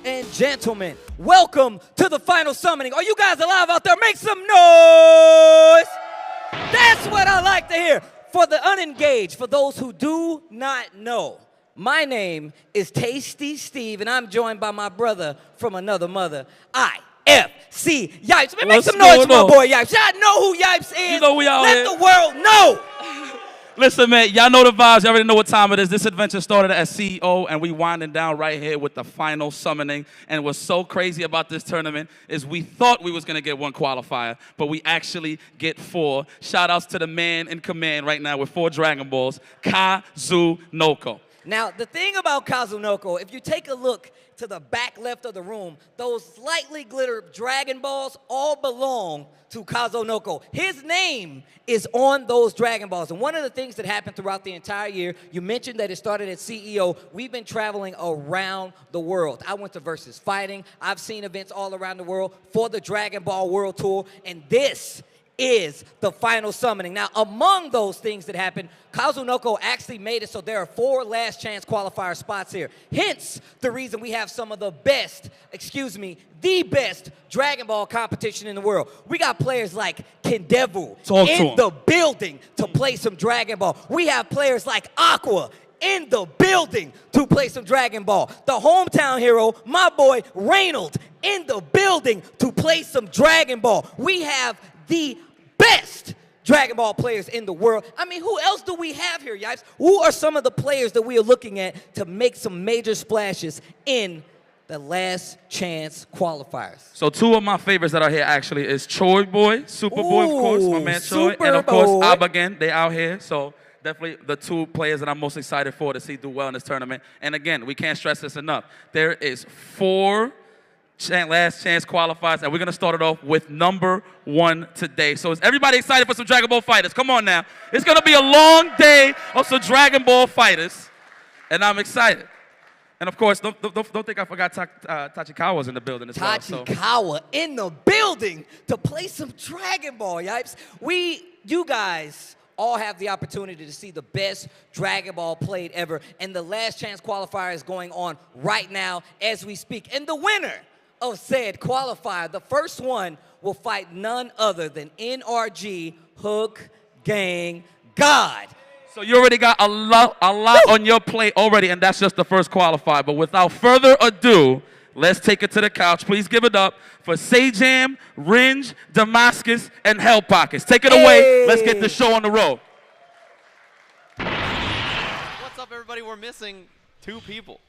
and gentlemen, welcome to the final summoning. Are you guys alive out there? Make some noise! That's what I like to hear. For the unengaged, for those who do not know, my name is Tasty Steve, and I'm joined by my brother from another mother, IFC Yipes. Man, make some noise for my boy Yipes. Y'all know who Yipes is. You know we out Let here. the world know. Listen, man, y'all know the vibes. Y'all already know what time it is. This adventure started as CEO, and we winding down right here with the final summoning. And what's so crazy about this tournament is we thought we was going to get one qualifier, but we actually get 4. Shout-outs to the man in command right now with 4 Dragon Balls, Kazunoko. Now, the thing about Kazunoko, if you take a look to the back left of the room, those slightly glittered Dragon Balls all belong to Kazunoko. His name is on those Dragon Balls. And one of the things that happened throughout the entire year, you mentioned that it started at CEO. We've been traveling around the world. I went to Versus Fighting. I've seen events all around the world for the Dragon Ball World Tour. And this is the final summoning. Now, among those things that happened, Kazunoko actually made it so there are 4 last chance qualifier spots here. Hence, the reason we have some of the best, the best Dragon Ball competition in the world. We got players like Kendevu in the building to play some Dragon Ball. We have players like Aqua in the building to play some Dragon Ball. The hometown hero, my boy Reynold, in the building to play some Dragon Ball. We have the best Dragon Ball players in the world. I mean, who else do we have here, Yipes? Who are some of the players that we are looking at to make some major splashes in the last chance qualifiers? So 2 of my favorites that are here actually is Choi Boy, Superboy, of course, my man Choi, and of course Abagen. They out here, so definitely the 2 players that I'm most excited for to see do well in this tournament. And again, we can't stress this enough. There is 4 last chance qualifiers, and we're going to start it off with number 1 today. So is everybody excited for some Dragon Ball fighters? Come on now. It's going to be a long day of some Dragon Ball fighters, and I'm excited. And of course, don't think I forgot Tachikawa's in the building as well. Tachikawa in the building to play some Dragon Ball, Yipes. You guys all have the opportunity to see the best Dragon Ball played ever, and the last chance qualifier is going on right now as we speak. And the winner of said qualifier, the first one, will fight none other than NRG Hook Gang God. So you already got a lot on your plate already, and that's just the first qualifier. But without further ado, let's take it to the couch. Please give it up for Sajam, Ringe, Damascus, and Hell Pockets. Take it away. Let's get the show on the road. What's up, everybody? We're missing 2 people.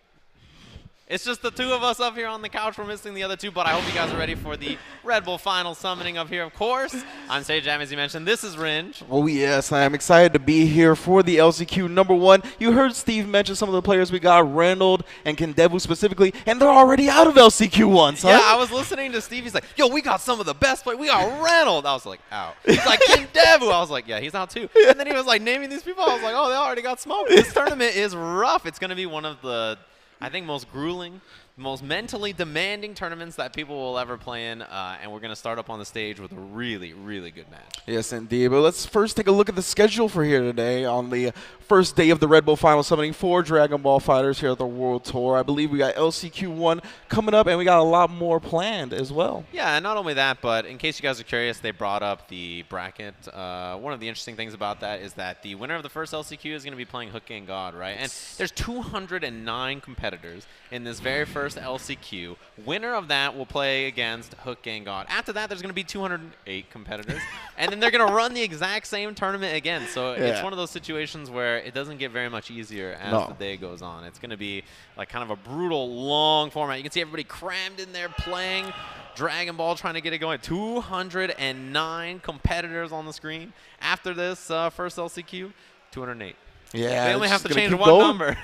It's just the 2 of us up here on the couch. We're missing the other 2, but I hope you guys are ready for the Red Bull final summoning up here, of course. I'm Sajam, as you mentioned. This is Ringe. Oh, yes. I am excited to be here for the LCQ number 1. You heard Steve mention some of the players we got, Reynold and Kendevu specifically, and they're already out of LCQ 1, son. Yeah, I was listening to Steve. He's like, yo, we got some of the best players. We got Reynold. I was like, out. He's like, Kendevu. I was like, yeah, he's out too. And then he was like naming these people. I was like, oh, they already got smoked. This tournament is rough. It's going to be one of the, I think, most grueling, most mentally demanding tournaments that people will ever play in, and we're going to start up on the stage with a really, really good match. Yes, indeed. But let's first take a look at the schedule for here today on the first day of the Red Bull Final Summoning for Dragon Ball Fighters here at the World Tour. I believe we got LCQ 1 coming up, and we got a lot more planned as well. Yeah, and not only that, but in case you guys are curious, they brought up the bracket. One of the interesting things about that is that the winner of the first LCQ is going to be playing Hook Gang God, right? And there's 209 competitors in this very first LCQ. Winner of that will play against Hook Gang God. After that, there's going to be 208 competitors, and then they're going to run the exact same tournament again. So it's one of those situations where it doesn't get very much easier as the day goes on. It's going to be like kind of a brutal, long format. You can see everybody crammed in there playing Dragon Ball, trying to get it going. 209 competitors on the screen. After this first LCQ, 208. Yeah, they only have to change one number.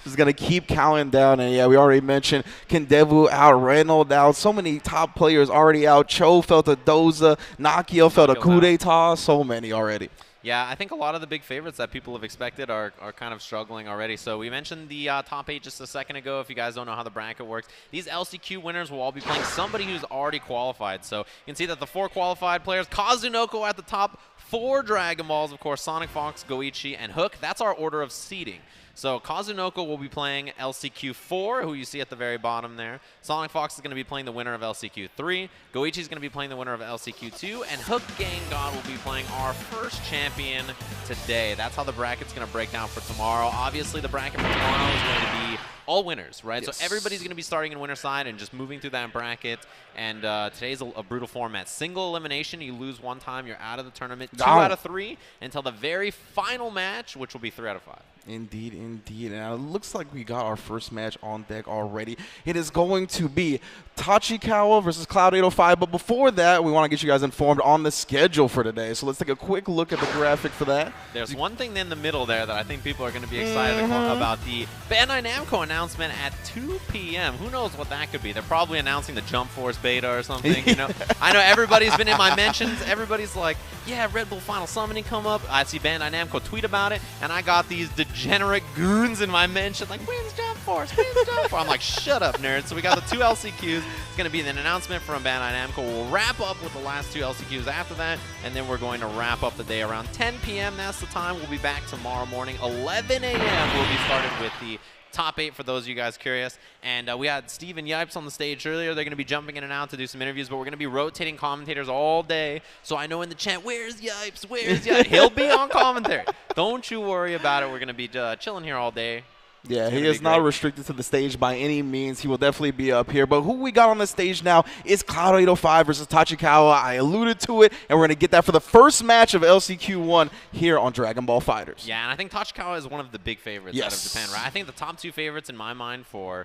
Just going to keep counting down. And, yeah, we already mentioned Kendevu out, Reynold out. So many top players already out. Cho felt a Doza. Nakia felt a coup d'etat. So many already. Yeah, I think a lot of the big favorites that people have expected are kind of struggling already. So we mentioned the top 8 just a second ago. If you guys don't know how the bracket works, these LCQ winners will all be playing somebody who's already qualified. So you can see that the 4 qualified players, Kazunoko at the top, 4 Dragon Balls, of course, Sonic Fox, Goichi, and Hook. That's our order of seeding. So Kazunoko will be playing LCQ4, who you see at the very bottom there. Sonic Fox is going to be playing the winner of LCQ3. Goichi is going to be playing the winner of LCQ2. And Hook Gang God will be playing our first champion today. That's how the bracket's going to break down for tomorrow. Obviously, the bracket for tomorrow is going to be all winners, right? Yes. So everybody's going to be starting in winner side and just moving through that bracket. And today's a brutal format. Single elimination, you lose one time, you're out of the tournament. 2 out of 3 until the very final match, which will be 3 out of 5. Indeed, indeed. And it looks like we got our first match on deck already. It is going to be Tachikawa versus Cloud805. But before that, we want to get you guys informed on the schedule for today. So let's take a quick look at the graphic for that. There's one thing in the middle there that I think people are going to be excited about, the Bandai Namco announcement at 2 p.m. Who knows what that could be? They're probably announcing the Jump Force beta or something, you know? I know everybody's been in my mentions. Everybody's like, yeah, Red Bull Final Summoning come up. I see Bandai Namco tweet about it, and I got these degenerate goons in my mention like, when's Jump Force? When's Jump Force? I'm like, shut up, nerd. So we got the 2 LCQs. It's going to be an announcement from Bandai Namco. We'll wrap up with the last 2 LCQs after that, and then we're going to wrap up the day around 10 p.m. That's the time. We'll be back tomorrow morning, 11 a.m. We'll be started with the top 8 for those of you guys curious. And we had Steve and Yipes on the stage earlier. They're going to be jumping in and out to do some interviews, but we're going to be rotating commentators all day. So I know in the chat, where's Yipes? Where's Yipes? He'll be on commentary. Don't you worry about it. We're going to be chilling here all day. Yeah, he is not restricted to the stage by any means. He will definitely be up here. But who we got on the stage now is Cloud805 versus Tachikawa. I alluded to it, and we're going to get that for the first match of LCQ1 here on Dragon Ball FighterZ. Yeah, and I think Tachikawa is one of the big favorites out of Japan, right? I think the top 2 favorites in my mind for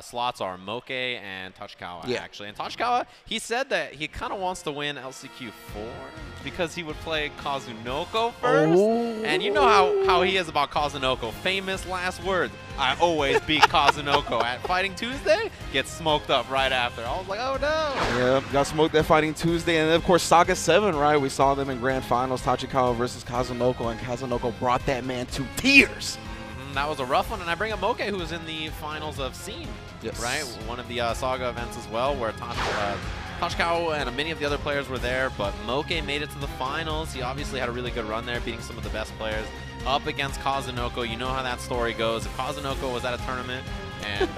slots are Moke and Tachikawa, actually. And Tachikawa, he said that he kind of wants to win LCQ4 because he would play Kazunoko first. And you know how he is about Kazunoko. Famous last words. I always beat Kazunoko at Fighting Tuesday, gets smoked up right after. I was like, oh no. Yeah, got smoked at Fighting Tuesday. And then, of course, Saga 7, right? We saw them in grand finals, Tachikawa versus Kazunoko, and Kazunoko brought that man to tears. That was a rough one, and I bring up Moke, who was in the finals of Scene, right? One of the Saga events as well, where Tachikawa and many of the other players were there, but Moke made it to the finals. He obviously had a really good run there, beating some of the best players up against Kazunoko. You know how that story goes. If Kazunoko was at a tournament and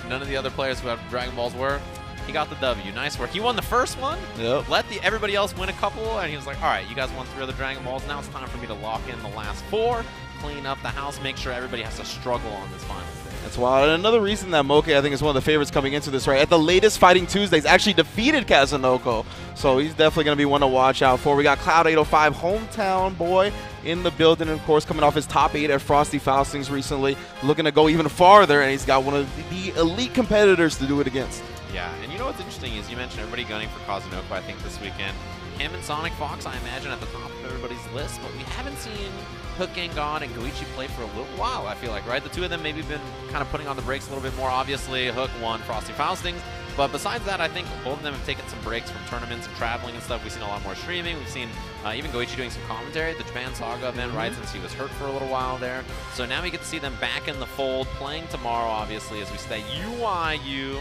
none of the other players who have Dragon Balls were, he got the W. Nice work. He won the first one, let everybody else win a couple, and he was like, all right, you guys won 3 other Dragon Balls. Now it's time for me to lock in the last 4, clean up the house, make sure everybody has to struggle on this final stage. That's wild. And another reason that Moke, I think, is one of the favorites coming into this, right? At the latest Fighting Tuesdays, actually defeated Kazunoko. So he's definitely going to be one to watch out for. We got Cloud805, hometown boy, in the building. And, of course, coming off his top 8 at Frosty Faustings recently, looking to go even farther. And he's got one of the elite competitors to do it against. Yeah, and you know what's interesting is you mentioned everybody gunning for Kazunoko, I think, this weekend. Him and Sonic Fox, I imagine, at the top of everybody's list, but we haven't seen Hook Gang God and Goichi play for a little while, I feel like, right? The 2 of them maybe been kind of putting on the brakes a little bit more. Obviously, Hook won Frosty Faustings, but besides that, I think both of them have taken some breaks from tournaments and traveling and stuff. We've seen a lot more streaming. We've seen even Goichi doing some commentary at the Japan Saga event, right, since he was hurt for a little while there. So now we get to see them back in the fold, playing tomorrow, obviously, as we see that UIU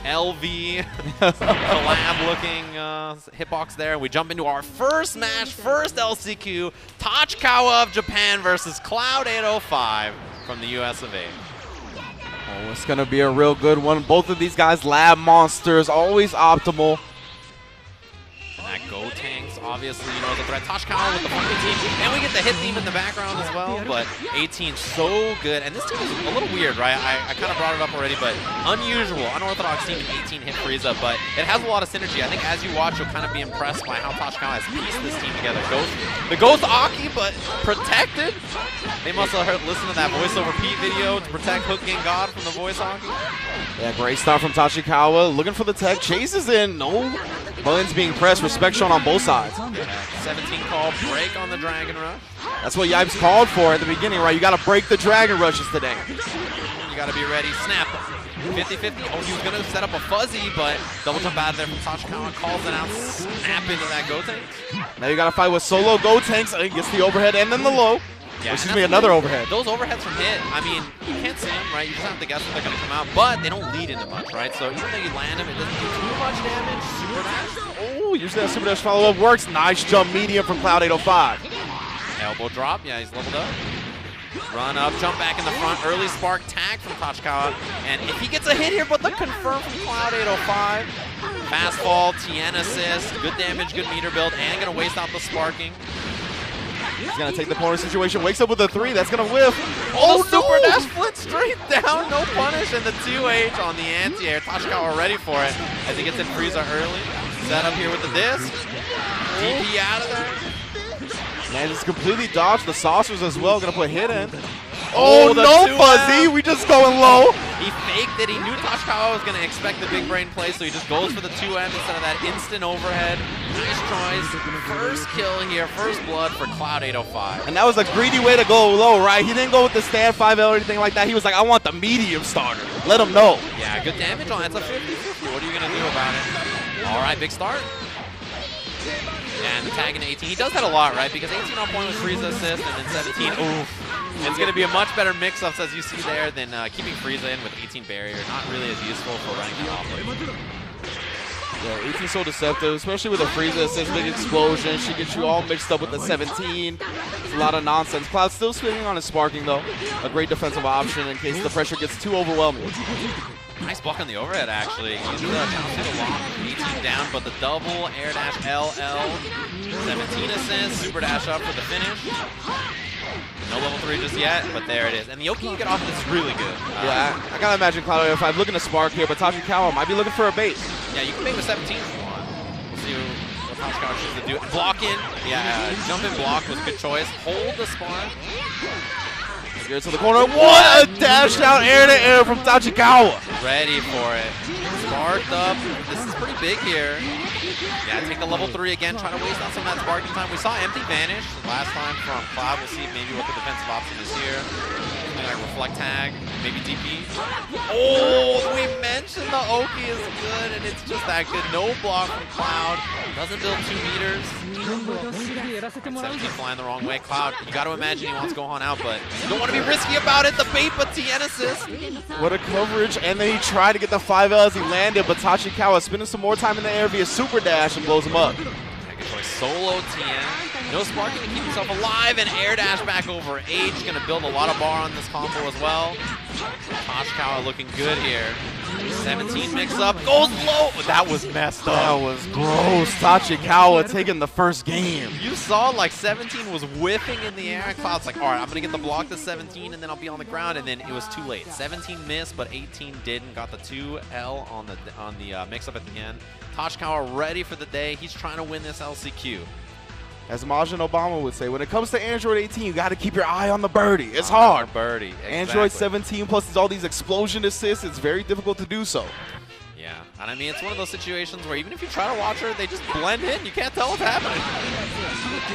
LV collab-looking hitbox there. We jump into our first match, first LCQ, Tachikawa of Japan versus Cloud805 from the US of A. Oh, it's going to be a real good one. Both of these guys, lab monsters, always optimal. And that Go Tanks, obviously, you know, the threat. Tachikawa with the funky team. And we get the hit theme in the background as well. But 18 so good. And this team is a little weird, right? I kind of brought it up already, but unusual, unorthodox team, 18 hit Frieza. But it has a lot of synergy. I think as you watch, you'll kind of be impressed by how Tachikawa has pieced this team together. The Ghost Aki, but protected. They must have listened to that voiceover Pete video to protect Hook Gang God from the voice Aki. Yeah, great start from Tachikawa. Looking for the tech. Chases in. No buttons being pressed. Respect shown on both sides. 17 call break on the Dragon Rush. That's what Yipes called for at the beginning, right? You got to break the Dragon Rushes today. You got to be ready. Snap. 50-50. Oh, he was going to set up a fuzzy, but double jump out there from Tachikawa. Calls it out. Snap into that Go Tank. Now you got to fight with solo Go Tanks. He gets the overhead and then the low. Yeah, excuse me, another overhead. Those overheads from hit, I mean, you can't see them, right? You just have to guess when they're going to come out, but they don't lead into much, right? So even though you land them, it doesn't do too much damage. Super dash. Oh, usually that super dash follow-up works. Nice jump medium from Cloud805. Elbow drop. Yeah, he's leveled up. Run up, jump back in the front, early spark tag from Tachikawa. And if he gets a hit here, but the confirm from Cloud 805. Fast fall, TN assist, good damage, good meter build, and gonna waste out the sparking. He's going to take the corner situation, wakes up with a 3, that's going to whiff. Oh, super dash flip straight down, no punish, and the 2H on the anti-air. Tachikawa ready for it as he gets in Frieza early. Set up here with the disc. DP out of there. Man, just completely dodged the saucers as well, going to put hit in. Oh, no, Fuzzy, we just going low. He faked it. He knew Tachikawa was going to expect the big brain play, so he just goes for the 2M instead of that instant overhead. Nice choice. First kill here, first blood for Cloud 805. And that was a greedy way to go low, right? He didn't go with the stand 5L or anything like that. He was like, I want the medium starter. Let him know. Yeah, good damage on it. It's a 50-50. What are you going to do about it? All right, big start. And the tag into 18. He does that a lot, right? Because 18 on point with Frieza assist, and then 17. Oof. It's going to be a much better mix-ups, as you see there, than keeping Frieza in with 18 barrier. Not really as useful for running the offlane. Yeah, 18 so deceptive, especially with a Frieza assist, big explosion. She gets you all mixed up with the 17. It's a lot of nonsense. Cloud still swinging on his sparking, though. A great defensive option in case the pressure gets too overwhelming. Nice block on the overhead, actually. He's a lot. 18 down, but the double air dash LL. 17 assist, super dash up for the finish. No level 3 just yet, but there it is. And the Yoki can get off this really good. Yeah, I gotta imagine Cloud 805 looking to spark here, but Tachikawa might be looking for a bait. Yeah, you can bait with 17 if you want. We'll see what Tachikawa chooses to do. Block in. Yeah, jump in block was a good choice. Hold the spark. Here to the corner. What a dash out air to air from Tachikawa. Ready for it. Sparked up. This is pretty big here. Yeah, take a level 3 again, try to waste on some of that sparking time. We saw Empty vanish last time from Cloud. We'll see maybe what the defensive option is here. Something like Reflect Tag, maybe DP. Oh, we mentioned the Oki is good, and it's just that good. No block from Cloud. Doesn't build 2 meters. 17 flying the wrong way. Cloud, you got to imagine he wants to go on out, but you don't want to be risky about it. The bait, but TN assist. What a coverage, and then he tried to get the 5L as he landed, but Tachikawa spending some more time in the air via super dash and blows him up. Solo TN. No sparking to keep himself alive, and air dash back over H. Going to build a lot of bar on this combo as well. Tachikawa looking good here. 17 mix up, goes low. That was messed up. That was gross. Tachikawa taking the first game. You saw like 17 was whiffing in the air, and Cloud's like, all right, I'm going to get the block to 17, and then I'll be on the ground, and then it was too late. 17 missed, but 18 didn't. Got the 2L on the mix-up at the end. Tachikawa ready for the day. He's trying to win this LCQ. As Majin Obama would say, when it comes to Android 18, you got to keep your eye on the birdie. It's hard. Birdie, exactly. Android 17 plus all these explosion assists, it's very difficult to do so. Yeah, and I mean, it's one of those situations where even if you try to watch her, they just blend in. You can't tell what's happening.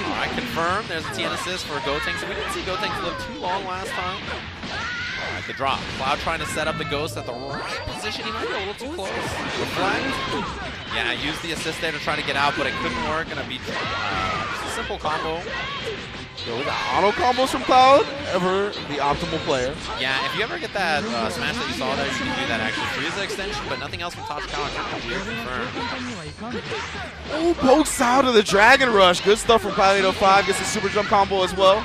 All right, confirm. There's a TN assist for Gotenks. So we didn't see Gotenks live too long last time. All right, the drop. Cloud trying to set up the Ghost at the right position. He might be a little too close. Reflect. Yeah, used the assist there to try to get out, but it couldn't work. Gonna be just a simple combo. Yo, we got auto combos from Cloud. Ever the optimal player. Yeah, if you ever get that smash that you saw there, you can do that actually. Frieza extension, but nothing else from Tachikawa. Oh, pokes out of the Dragon Rush. Good stuff from Cloud 805. Gets a super jump combo as well.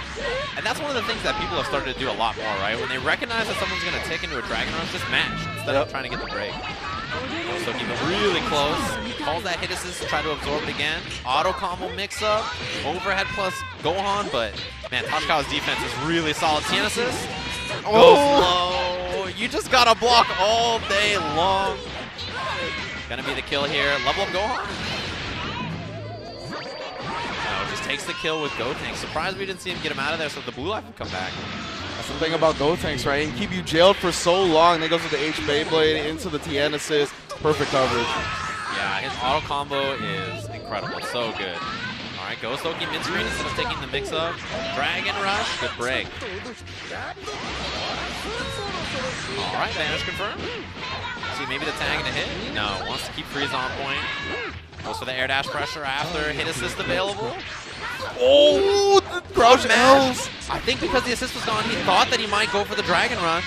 And that's one of the things that people have started to do a lot more, right? When they recognize that someone's going to tick into a Dragon Rush, just mash instead of trying to get the break. So keep it really close. Calls that hit assist to try to absorb it again. Auto combo mix up. Overhead plus Gohan, but man, Tachikawa's defense is really solid. TN assist. Go slow. You just got to block all day long. Gonna be the kill here. Level up Gohan. Just takes the kill with Gotenks. Surprised we didn't see him get him out of there so the blue life can come back. That's the thing about Gotenks, right? He can keep you jailed for so long. Then goes with the H Beyblade into the TN assist. Perfect coverage. Yeah, his auto combo is incredible. So good. All right, Ghost Oki mid-screen instead of taking the mix-up. Dragon Rush, good break. All right, vanish confirmed. See, maybe the tag and a hit? No, wants to keep Frieza on point. Goes for the air dash pressure after hit assist available. Oh, the crouch L's. I think because the assist was gone, he thought that he might go for the Dragon Rush.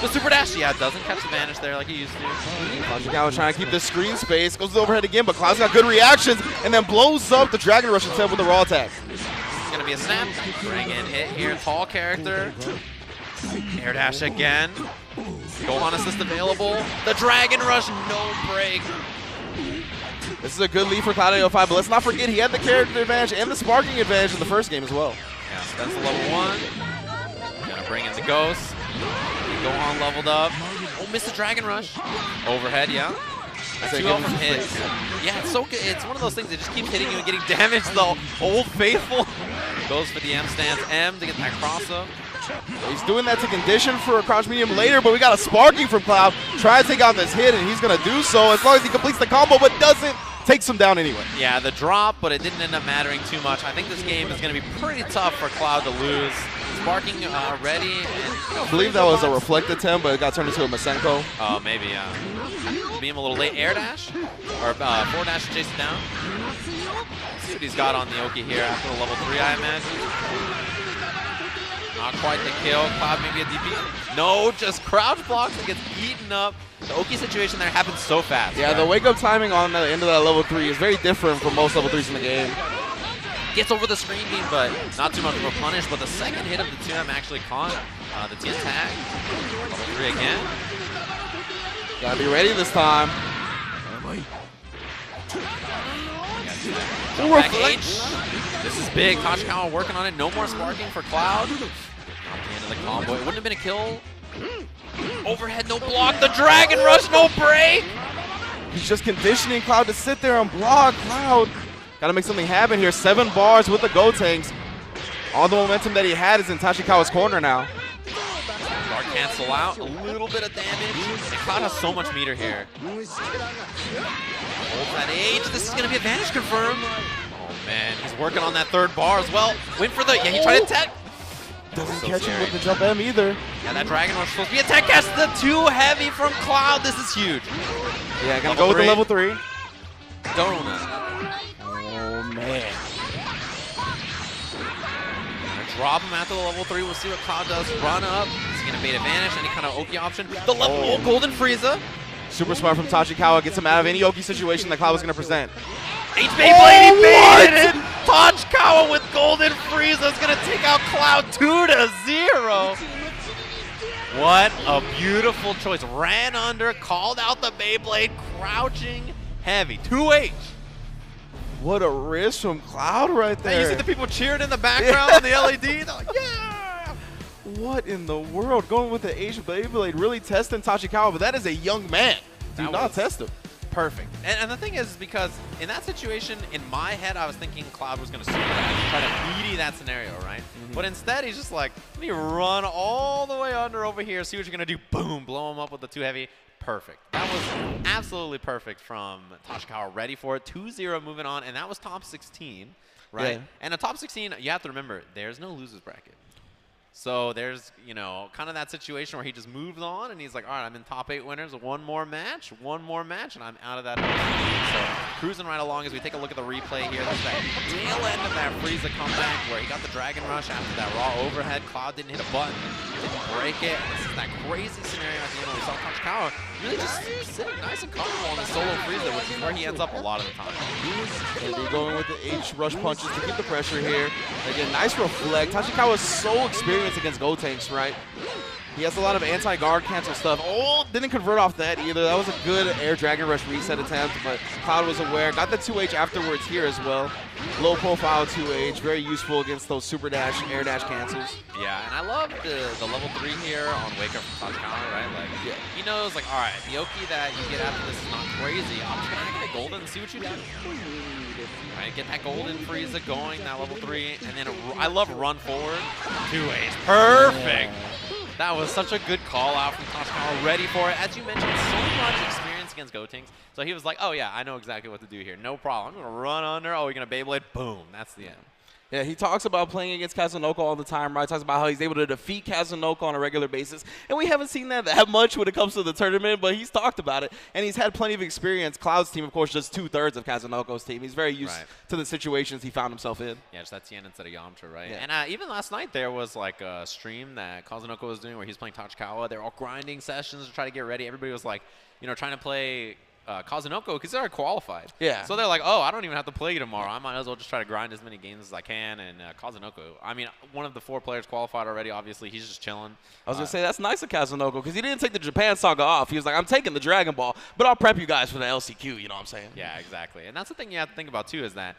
The super dash, yeah, doesn't catch the vanish there like he used to. Tachikawa trying to keep this screen space. Goes to the overhead again, but Cloud's got good reactions and then blows up the Dragon Rush instead with the raw attack. going to be a snap. Bring in hit here. Tall character. Air dash again. Gohan assist available. The Dragon Rush, no break. This is a good lead for Cloud 5, but let's not forget he had the character advantage and the sparking advantage in the first game as well. Yeah, so that's the level 1. Gonna bring in the Ghost. Gohan leveled up. Oh, missed the Dragon Rush. Overhead, yeah. That's 2-0 from hit. Yeah, it's so good. It's one of those things that just keeps hitting you and getting damaged. The Old Faithful goes for the M stance. M to get that cross up. He's doing that to condition for a crouch medium later, but we got a sparking from Cloud. Try to take out this hit, and he's going to do so as long as he completes the combo, but doesn't. Takes him down anyway. Yeah, the drop, but it didn't end up mattering too much. I think this game is going to be pretty tough for Cloud to lose. Sparking ready. And, I believe that was a reflect attempt, but it got turned into a Masenko. Oh, maybe, yeah. Being a little late. Air dash? Or forward dash to chase it down. Let's see what he's got on the Oki here after the level 3, I imagine. Not quite the kill. Cloud maybe a DP. No, just crouch blocks and gets eaten up. The Oki situation there happens so fast. Yeah, right? the wake-up timing on the end of that level 3 is very different from most level 3s in the game. Gets over the screen beam, but not too much of a punish. But the second hit of the 2M actually caught the Tien tag. Level 3 again. Gotta be ready this time. Jump back H. This is big. Tachikawa working on it. No more sparking for Cloud. Not the end of the combo. It wouldn't have been a kill. Overhead, no block. The Dragon Rush, no break. He's just conditioning Cloud to sit there and block. Cloud gotta make something happen here. 7 bars with the Gotenks. All the momentum that he had is in Tachikawa's corner now. Guard cancel out. A little bit of damage. And Cloud has so much meter here. Holds that H. This is going to be advantage confirmed. Oh, man. He's working on that 3rd bar as well. Went for the... Yeah, he tried to tech. Doesn't catch him with the jump M either. Yeah, that Dragon Rush is supposed to be a tech cast. The 2 heavy from Cloud. This is huge. Yeah, gonna go with the level 3. Donut. Oh, man. Drop him after the level 3. We'll see what Cloud does. Run up. He's going to bait advantage. Any kind of Oki option. The level Golden Frieza. Super smart from Tachikawa. Gets him out of any Oki situation that Cloud was going to present. H-Beyblade, he baited it! Tachikawa with Golden Frieza is going to take out Cloud 2-0. What a beautiful choice. Ran under, called out the Beyblade, crouching heavy. 2H. What a risk from Cloud right there. And you see the people cheering in the background on the LED. They're like, yeah! What in the world? Going with the H Beyblade, really testing Tachikawa, but that is a young man. Do not test him. Perfect. And the thing is because in that situation, in my head, I was thinking Cloud was going to super dash, try to meaty that scenario, right? But instead, he's just like, let me run all the way under over here, see what you're going to do. Boom, blow him up with the 2 heavy. Perfect. That was absolutely perfect from Tachikawa. Ready for it. 2-0 moving on, and that was top 16, right? Yeah. And a top 16, you have to remember, there's no losers bracket. So there's, you know, kind of that situation where he just moves on and he's like, all right, I'm in top 8 winners, one more match, and I'm out of that. So cruising right along as we take a look at the replay here. There's that tail end of that Frieza comeback where he got the Dragon Rush after that raw overhead. Cloud didn't hit a button, didn't break it. This is that crazy scenario at the end where we saw Tachikawa really just sitting nice and comfortable on the solo Frieza, which is where he ends up a lot of the time. And they're going with the H rush punches to keep the pressure here. Again, nice reflect. Tachikawa is so experienced against Gotenks, right? He has a lot of anti-guard cancel stuff. Oh, didn't convert off that either. That was a good Air Dragon Rush reset attempt, but Cloud was aware. Got the 2H afterwards here as well. Low profile 2H, very useful against those super dash, air dash cancels. Yeah, and I love the level 3 here on Wake Up from Tachikawa, right? Like, yeah. He knows, like, all right, the Oki that you get after this is not crazy. I'm just going to get a golden and see what you do. Right, get that golden Frieza going, that level 3, and then I love run forward. 2H, perfect. That was such a good call out from Tachikawa, ready for it. As you mentioned, so much experience against Gotenks. So he was like, oh yeah, I know exactly what to do here. No problem. I'm going to run under. Oh, you're going to Beyblade. Boom. That's the end. Yeah, he talks about playing against Kazunoko all the time, right? Talks about how he's able to defeat Kazunoko on a regular basis. And we haven't seen that much when it comes to the tournament, but he's talked about it. And he's had plenty of experience. Cloud's team, of course, just 2/3 of Kazunoko's team. He's very used to the situations he found himself in. Yeah, just that Tien instead of Yamcha, right? Yeah. And even last night there was like a stream that Kazunoko was doing where he's playing Tachikawa. They're all grinding sessions to try to get ready. Everybody was like, you know, trying to play Kazunoko because they're qualified. Yeah. So they're like, oh, I don't even have to play tomorrow. I might as well just try to grind as many games as I can. And Kazunoko, I mean, one of the 4 players qualified already. Obviously, he's just chilling. I was going to say, that's nice of Kazunoko because he didn't take the Japan saga off. He was like, I'm taking the Dragon Ball, but I'll prep you guys for the LCQ, you know what I'm saying? Yeah, exactly. And that's the thing you have to think about, too, is that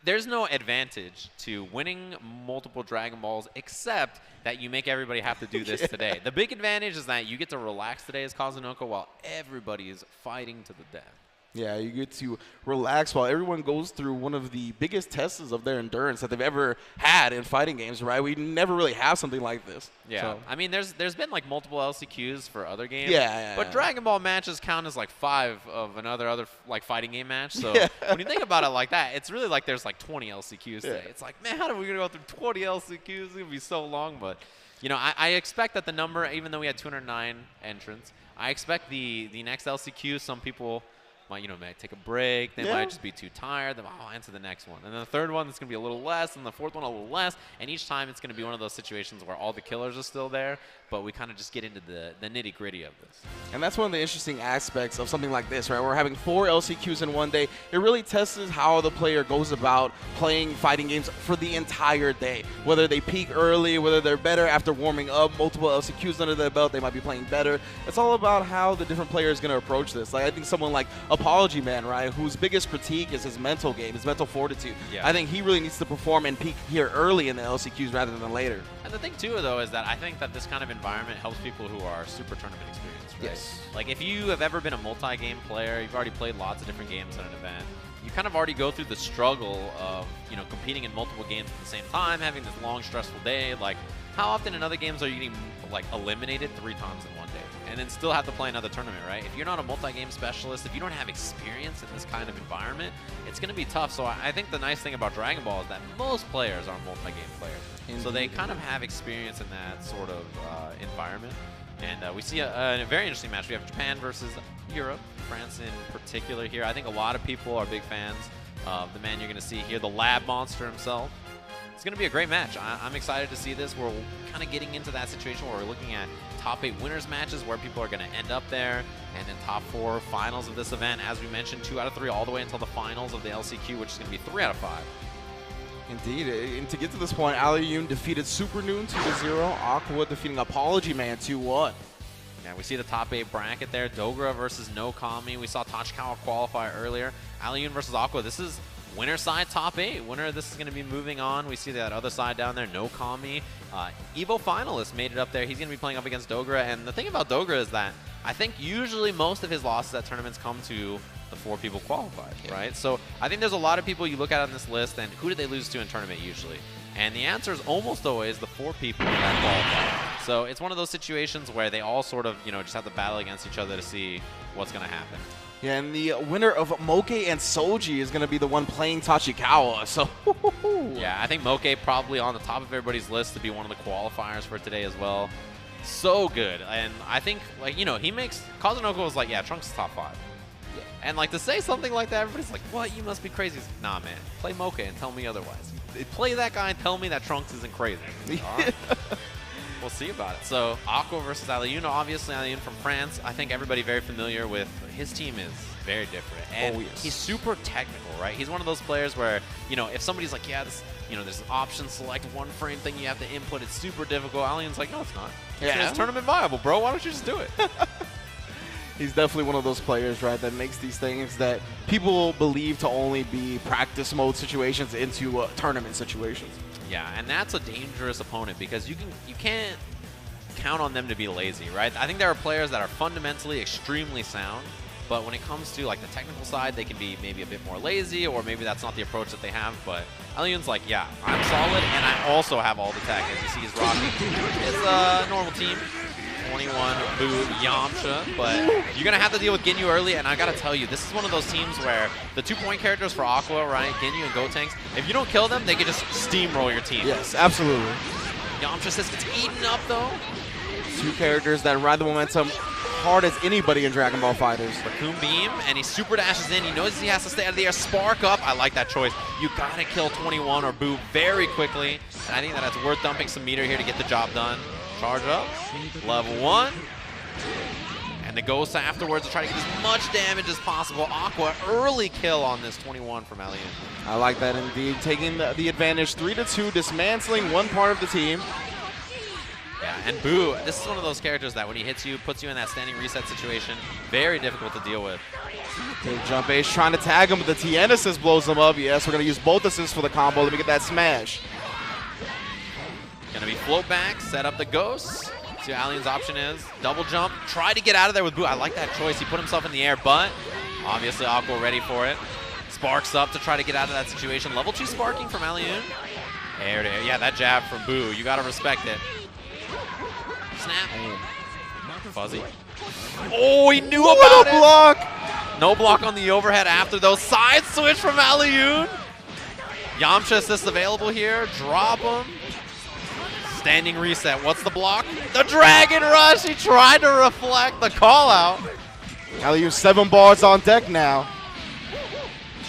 there's no advantage to winning multiple Dragon Balls except that you make everybody have to do this today. The big advantage is that you get to relax today as Kazunoko while everybody is fighting to the death. Yeah, you get to relax while everyone goes through one of the biggest tests of their endurance that they've ever had in fighting games, right? We never really have something like this. Yeah, So. I mean, there's been like multiple LCQs for other games. Yeah. But Dragon Ball matches count as like 5 of another like fighting game match. So Yeah. when you think about it like that, it's really like there's like 20 LCQs today. Yeah. It's like, man, how are we gonna go through 20 LCQs? It's gonna be so long. But you know, I expect that the number, even though we had 209 entrants, I expect the next LCQ, some people might take a break. They might just be too tired. Then I'll answer the next one. And then the third one, it's going to be a little less. And the fourth one, a little less. And each time, it's going to be one of those situations where all the killers are still there, but we kind of just get into the nitty-gritty of this. And that's one of the interesting aspects of something like this, right? We're having 4 LCQs in one day. It really tests how the player goes about playing fighting games for the entire day. Whether they peak early, whether they're better after warming up, multiple LCQs under their belt, they might be playing better. It's all about how the different player is going to approach this. Like, I think someone like Apology Man, right, whose biggest critique is his mental game, his mental fortitude. Yeah. I think he really needs to perform and peak here early in the LCQs rather than later. And the thing, too, though, is that I think that this kind of environment helps people who are super tournament experienced, right? Yes. Like, if you have ever been a multi-game player, you've already played lots of different games at an event, you kind of already go through the struggle of, competing in multiple games at the same time, having this long, stressful day. Like, how often in other games are you getting, like, eliminated 3 times in one day? And then still have to play another tournament, right? If you're not a multi-game specialist, if you don't have experience in this kind of environment, it's going to be tough. So I think the nice thing about Dragon Ball is that most players are multi-game players. Indeed. So they kind of have experience in that sort of environment. And we see a very interesting match. We have Japan versus Europe, France in particular here. I think a lot of people are big fans of the man you're going to see here, the lab monster himself. It's going to be a great match. I'm excited to see this. We're kind of getting into that situation where we're looking at top 8 winners matches where people are going to end up there, and then top 4 finals of this event. As we mentioned, 2 out of 3 all the way until the finals of the LCQ, which is going to be 3 out of 5. Indeed, and to get to this point, Aliyun defeated Super Noon 2-0, Aqua defeating Apology Man 2-1. Yeah, we see the top 8 bracket there. Dogra versus No Kami. We saw Tachikawa qualify earlier. Aliyun versus Aqua. This is winner side top 8. Winner of this is going to be moving on. We see that other side down there, No Kami. Evo finalist made it up there. He's going to be playing up against Dogra. And the thing about Dogra is that I think usually most of his losses at tournaments come to the 4 people qualified, right? So I think there's a lot of people you look at on this list, and who did they lose to in tournament usually? And the answer is almost always the 4 people that qualified. So it's one of those situations where they all sort of, just have to battle against each other to see what's going to happen. Yeah, and the winner of Moke and Soji is going to be the one playing Tachikawa. So, yeah, I think Moke probably on the top of everybody's list to be one of the qualifiers for today as well. So good. And I think, he makes – Kazunoko was like, yeah, Trunks is top 5. Yeah. And, to say something like that, everybody's like, what? You must be crazy. He's like, nah, man. Play Moke and tell me otherwise. Play that guy and tell me that Trunks isn't crazy. All right. We'll see about it. So, Aqua versus Aliyun. Obviously, Aliyun from France. I think everybody very familiar with his team is very different. And he's super technical, right? He's one of those players where, if somebody's like, yeah, this, there's an option select one frame thing you have to input. It's super difficult. Aliyun's like, no, it's not. It's tournament viable, bro. Why don't you just do it? He's definitely one of those players, right, that makes these things that people believe to only be practice mode situations into tournament situations. Yeah, and that's a dangerous opponent because you can't count on them to be lazy, right? I think there are players that are fundamentally extremely sound, but when it comes to the technical side, they can be maybe a bit more lazy, or maybe that's not the approach that they have. But Aliyun's like, yeah, I'm solid, and I also have all the tech. As you see, he's rocking his normal team. 21 Boo Yamcha, but you're going to have to deal with Ginyu early, and I got to tell you, this is one of those teams where the 2-point characters for Aqua, right, Ginyu and Gotenks, if you don't kill them, they can just steamroll your team. Yes, absolutely. Yamcha just gets eaten up, though. 2 characters that ride the momentum hard as anybody in Dragon Ball FighterZ. Raccoon Beam, and he super dashes in. He knows he has to stay out of the air. Spark up. I like that choice. You got to kill 21 or Boo very quickly, and I think that it's worth dumping some meter here to get the job done. Charge up, level 1, And the Ghost afterwards to try to get as much damage as possible. Aqua, early kill on this 21 from Alien. I like that indeed. Taking the advantage 3-2, dismantling one part of the team. Yeah, and Boo, this is one of those characters that when he hits you, puts you in that standing reset situation. Very difficult to deal with. Okay, jump Ace trying to tag him, but the TN assist blows him up. Yes, we're going to use both assists for the combo. Let me get that smash. Gonna be float back, set up the Ghost. See what Alien's option is. Double jump, try to get out of there with Boo. I like that choice. He put himself in the air, but obviously Aqua ready for it. Sparks up to try to get out of that situation. Level 2 sparking from Alien. There it is. Yeah, that jab from Boo. You gotta respect it. Snap. Fuzzy. Oh, he knew about it. Block. No block on the overhead after those. Side switch from Alien. Yamcha assist available here. Drop him. Standing reset. What's the block? The Dragon Rush. He tried to reflect the call out. Alien 7 bars on deck now.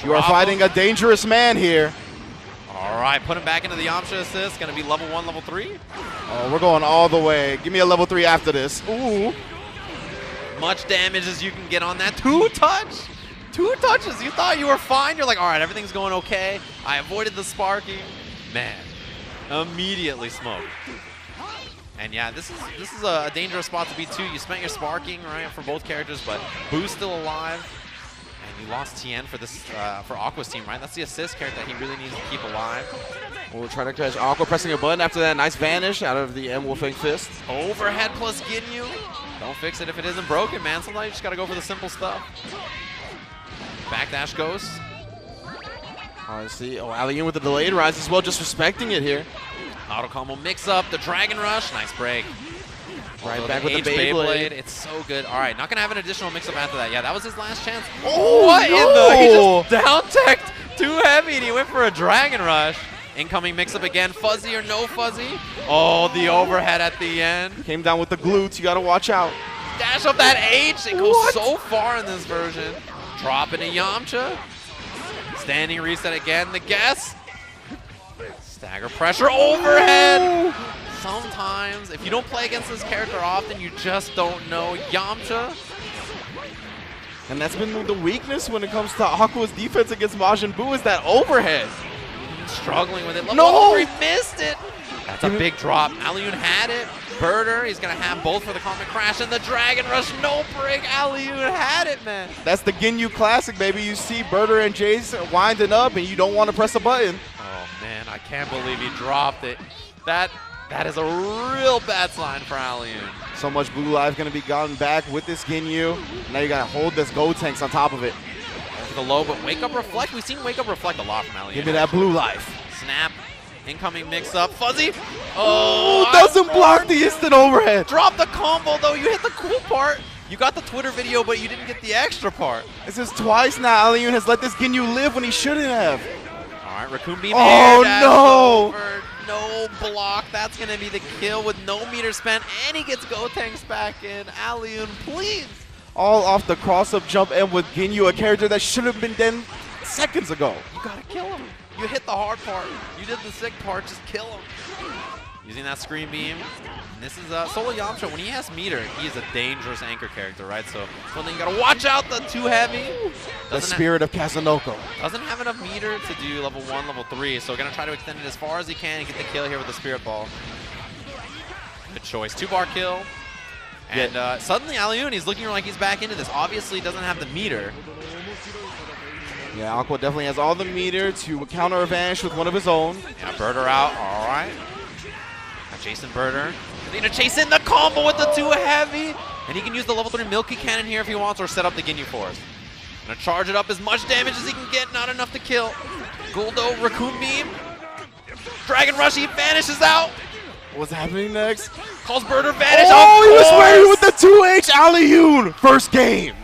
You are fighting a dangerous man here. All right, put him back into the Yamcha assist. Going to be level 1, level 3. Oh, we're going all the way. Give me a level 3 after this. Ooh. Much damage as you can get on that. 2 touch. 2 touches. You thought you were fine. You're like, all right, everything's going okay. I avoided the sparking. Man, immediately smoked. And yeah, this is a dangerous spot to be too. You spent your sparking, right, for both characters, but Boo's still alive. And you lost Tien for this for Aqua's team, right? That's the assist character that he really needs to keep alive. We'll try to catch Aqua pressing a button after that nice vanish out of the M Wolfing Fist. Overhead plus Ginyu. Don't fix it if it isn't broken, man. Sometimes you just gotta go for the simple stuff. Backdash Ghost. I see. Oh, Alien with the delayed rise as well, just respecting it here. Auto combo mix up, the Dragon Rush. Nice break. Right back with the Beyblade. It's so good. All right, not gonna have an additional mix up after that. Yeah, that was his last chance. Oh, what in the? He just down teched too heavy and he went for a Dragon Rush. Incoming mix up again. Fuzzy or no fuzzy? Oh, the overhead at the end. Came down with the glutes. You gotta watch out. Dash up that H. It goes so far in this version. Drop into Yamcha. Standing reset again. The guess. Stagger pressure overhead. Sometimes, if you don't play against this character often, you just don't know. Yamcha. And that's been the weakness when it comes to Aqua's defense against Majin Buu is that overhead. Struggling with it. No! He missed it. That's a big drop. Aliyun had it. Birder, he's going to have both for the Comet Crash. And the Dragon Rush, no break. Aliyun had it, man. That's the Ginyu classic, baby. You see Birder and Jace winding up, and you don't want to press a button. Oh, man, I can't believe he dropped it. That is a real bad sign for Aliyun. So much blue life going to be gotten back with this Ginyu. Now you got to hold this Go Tanks on top of it. For the low, but Wake Up Reflect. We've seen Wake Up Reflect a lot from Aliyun. Give me that blue life. Snap. Incoming mix-up. Fuzzy. Oh, doesn't block the instant overhead. Drop the combo, though. You hit the cool part. You got the Twitter video, but you didn't get the extra part. This is twice now. Aliyun has let this Ginyu live when he shouldn't have. All right, Raccoon Beam. Oh, no. Over. No block. That's going to be the kill with no meter spent, and he gets Gotenks back in. Aliyun, please. All off the cross-up jump and with Ginyu, a character that should have been done seconds ago. You got to kill him. You hit the hard part. You did the sick part. Just kill him. Using that Screen Beam. And this is Solo Yamcha. When he has meter, he is a dangerous anchor character, right? So one thing you got to watch out, the too heavy. The spirit of Kazunoko. Doesn't have enough meter to do level 1, level 3. So going to try to extend it as far as he can and get the kill here with the Spirit Ball. Good choice. 2-bar kill. And suddenly Aliyun, he's looking like he's back into this. Obviously doesn't have the meter. Yeah, Aqua definitely has all the meter to counter a vanish with one of his own. Yeah, Birder out. All right. Got Jason Birder. He's going to chase in the combo with the 2 heavy. And he can use the level 3 Milky Cannon here if he wants, or set up the Ginyu Force. Going to charge it up as much damage as he can get. Not enough to kill. Guldo, Raccoon Beam. Dragon Rush, he vanishes out. What's happening next? Calls Birder vanish. Oh, he was waiting with the 2H Aliyun. First game.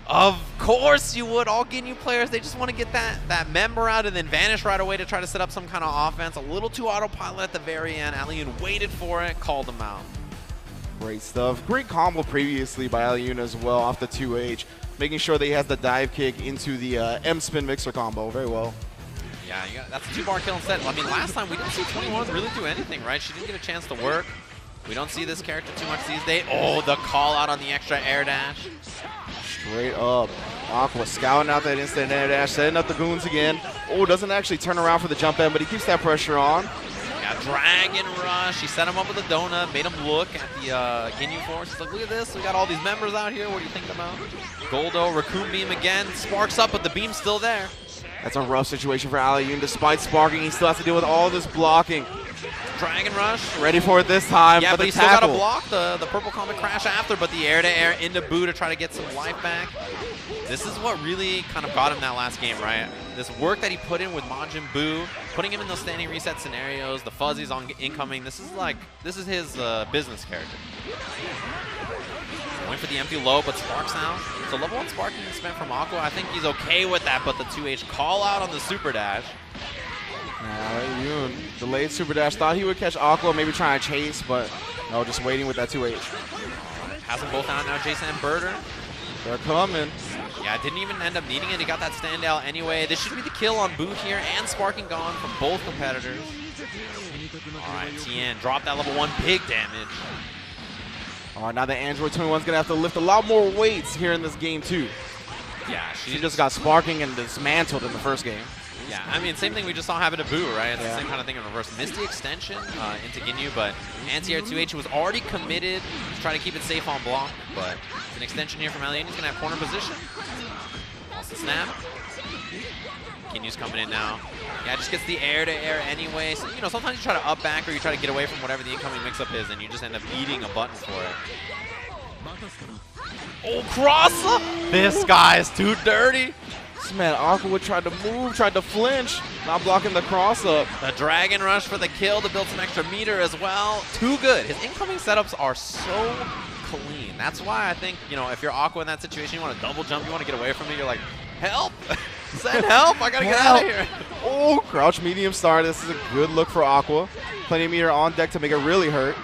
Of course you would. All Ginyu players, they just want to get that member out and then vanish right away to try to set up some kind of offense. A little too autopilot at the very end. Aliyun waited for it, called him out. Great stuff. Great combo previously by Aliyun as well off the 2H. Making sure that he has the dive kick into the M-spin mixer combo. Very well. Yeah, that's a 2-bar kill instead. I mean, last time we didn't see 21 really do anything, right? She didn't get a chance to work. We don't see this character too much these days. Oh, the call out on the extra air dash. Straight up. Aqua scouting out that instant air dash, setting up the goons again. Oh, doesn't actually turn around for the jump in, but he keeps that pressure on. Yeah, Dragon Rush. He set him up with a donut, made him look at the Ginyu Force. He's like, look at this. We got all these members out here. What do you think about? Goldo, Raccoon Beam again. Sparks up, but the beam's still there. That's a rough situation for Aliyun. Despite sparking, he still has to deal with all this blocking. Dragon Rush. Ready for it this time. Yeah, but he still got to block the purple comet crash after, but the air-to-air into Boo to try to get some life back. This is what really kind of got him that last game, right? This work that he put in with Majin Buu, putting him in those standing reset scenarios, the fuzzies on incoming. This is his business character. Going for the empty low, but Sparks now. So level 1 sparking spent from Aqua. I think he's okay with that, but the 2H call out on the super dash. Aliyun, delayed super dash. Thought he would catch Aqua, maybe try and chase, but no, just waiting with that 2H. Has them both out now, Jason and Birder. They're coming. Yeah, didn't even end up needing it. He got that standout anyway. This should be the kill on Boo here, and sparking gone from both competitors. All right, Tien dropped that level 1, big damage. All right, now the Android 21's gonna have to lift a lot more weights here in this game too. Yeah, she just got sparking and dismantled in the first game. Yeah, I mean, same thing we just saw happen to Boo, right? It's the same kind of thing in reverse. Missed the extension into Ginyu, but anti-air 2H was already committed to try to keep it safe on block, but it's an extension here from Aliyun. He's going to have corner position. Also snap. Ginyu's coming in now. Yeah, just gets the air-to-air anyway. So, you know, sometimes you try to up back or you try to get away from whatever the incoming mix-up is, and you just end up eating a button for it. Oh, cross-up! This guy is too dirty. This man, Aqua tried to move, tried to flinch, not blocking the cross-up. The Dragon Rush for the kill to build some extra meter as well. Too good. His incoming setups are so clean. That's why I think, you know, if you're Aqua in that situation, you want to double jump, you want to get away from it, you're like, help! Send help! I gotta get out of here. Oh, crouch medium star. This is a good look for Aqua. Plenty of meter on deck to make it really hurt.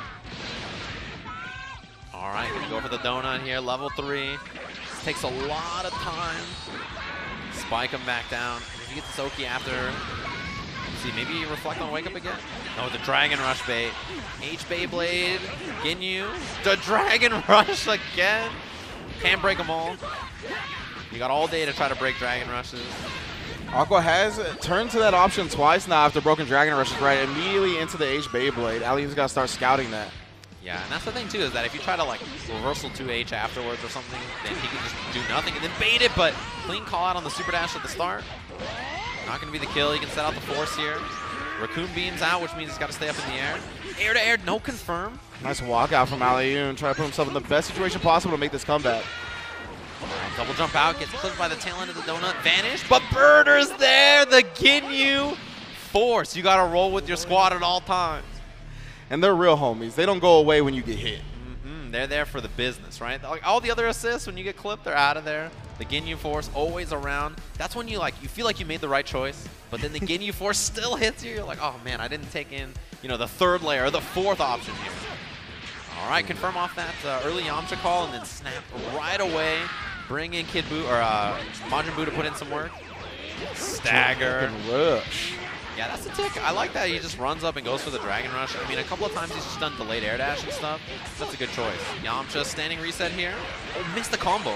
All right, gonna go for the donut here, level 3. This takes a lot of time. Spike him back down. If he gets the Soki after, let's see, maybe reflect on wake up again? No, the Dragon Rush bait. H-Beyblade, Ginyu, the Dragon Rush again. Can't break them all. You got all day to try to break Dragon Rushes. Aqua has turned to that option twice now after broken Dragon Rushes, right? Immediately into the H-Beyblade. Aliyun's got to start scouting that. Yeah, and that's the thing too, is that if you try to like reversal 2H afterwards or something, then he can just do nothing and then bait it, but clean call out on the super dash at the start. Not gonna be the kill, he can set out the force here. Raccoon beams out, which means he's gotta stay up in the air. Air to air, no confirm. Nice walkout from Aliyun, trying to put himself in the best situation possible to make this comeback. Double jump out, gets clipped by the tail end of the donut, vanish, but Birder's there, the Ginyu force. You gotta roll with your squad at all times. And they're real homies. They don't go away when you get hit. They're there for the business, right? Like all the other assists, when you get clipped, they're out of there. The Ginyu Force always around. That's when you feel like you made the right choice, but then the Ginyu Force still hits you. You're like, oh man, I didn't take in, you know, the third layer or the fourth option here. All right, confirm off that early Yamcha call and then snap right away. Bring in Kid Buu or Majin Buu to put in some work. Stagger. Rush. Yeah, that's a tick. I like that he just runs up and goes for the Dragon Rush. I mean, a couple of times he's just done delayed air dash and stuff. That's a good choice. Yamcha standing reset here. Oh, missed the combo.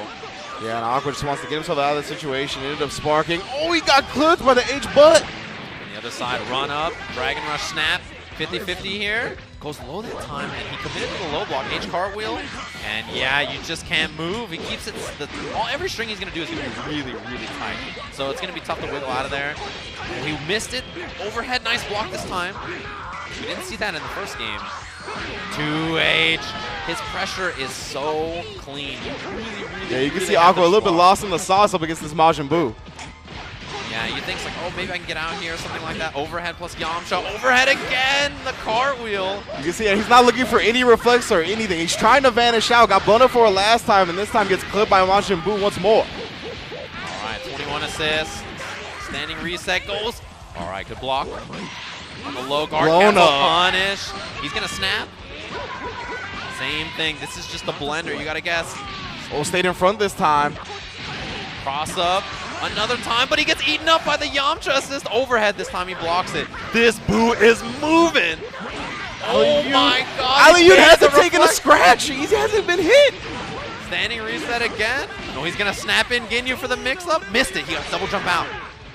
Yeah, and Aqua just wants to get himself out of the situation. Ended up sparking. Oh, he got clipped by the H-butt. On the other side, run up. Dragon Rush snap. 50-50 here. Goes low that time, and he committed to the low block. H cartwheel. And yeah, you just can't move. He keeps it. Every string he's going to do is going to be really, really tight. So it's going to be tough to wiggle out of there. And he missed it. Overhead, nice block this time. We didn't see that in the first game. 2H. His pressure is so clean. Yeah, you can see Aqua a little bit lost in the sauce up against this Majin Buu. Yeah, you think it's like, oh, maybe I can get out here or something like that. Overhead plus Yamcha. Overhead again. The cartwheel. You can see he's not looking for any reflex or anything. He's trying to vanish out. Got blown up for it last time, and this time gets clipped by Majin Buu once more. All right, 21 assists. Standing reset goes. All right, good block. On the low guard, punish. He's going to snap. Same thing. This is just the blender. You got to guess. Oh, stayed in front this time. Cross up. Another time, but he gets eaten up by the Yamcha assist. Overhead this time, he blocks it. This Buu is moving. Oh my God. Aliyun hasn't taken a scratch. He hasn't been hit. Standing reset again. No, he's going to snap in Ginyu for the mix-up. Missed it. He got double jump out.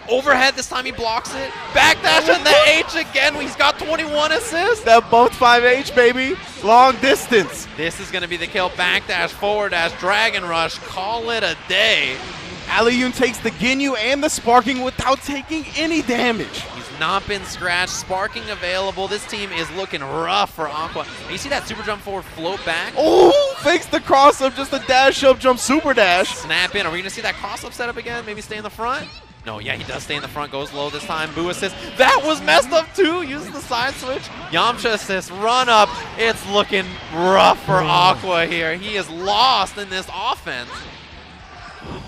Overhead, this time he blocks it. Backdash and the H again. He's got 21 assists. That bumped 5H, baby. Long distance. This is going to be the kill. Backdash, forward dash, Dragon Rush. Call it a day. Aliyun takes the Ginyu and the sparking without taking any damage. He's not been scratched. Sparking available. This team is looking rough for Aqua. And you see that super jump forward float back? Oh, fakes the cross up, just a dash up, jump super dash. Snap in. Are we going to see that cross up setup again? Maybe stay in the front? No, yeah, he does stay in the front. Goes low this time. Boo assist. That was messed up too. Uses the side switch. Yamcha assist. Run up. It's looking rough for Aqua here. He is lost in this offense.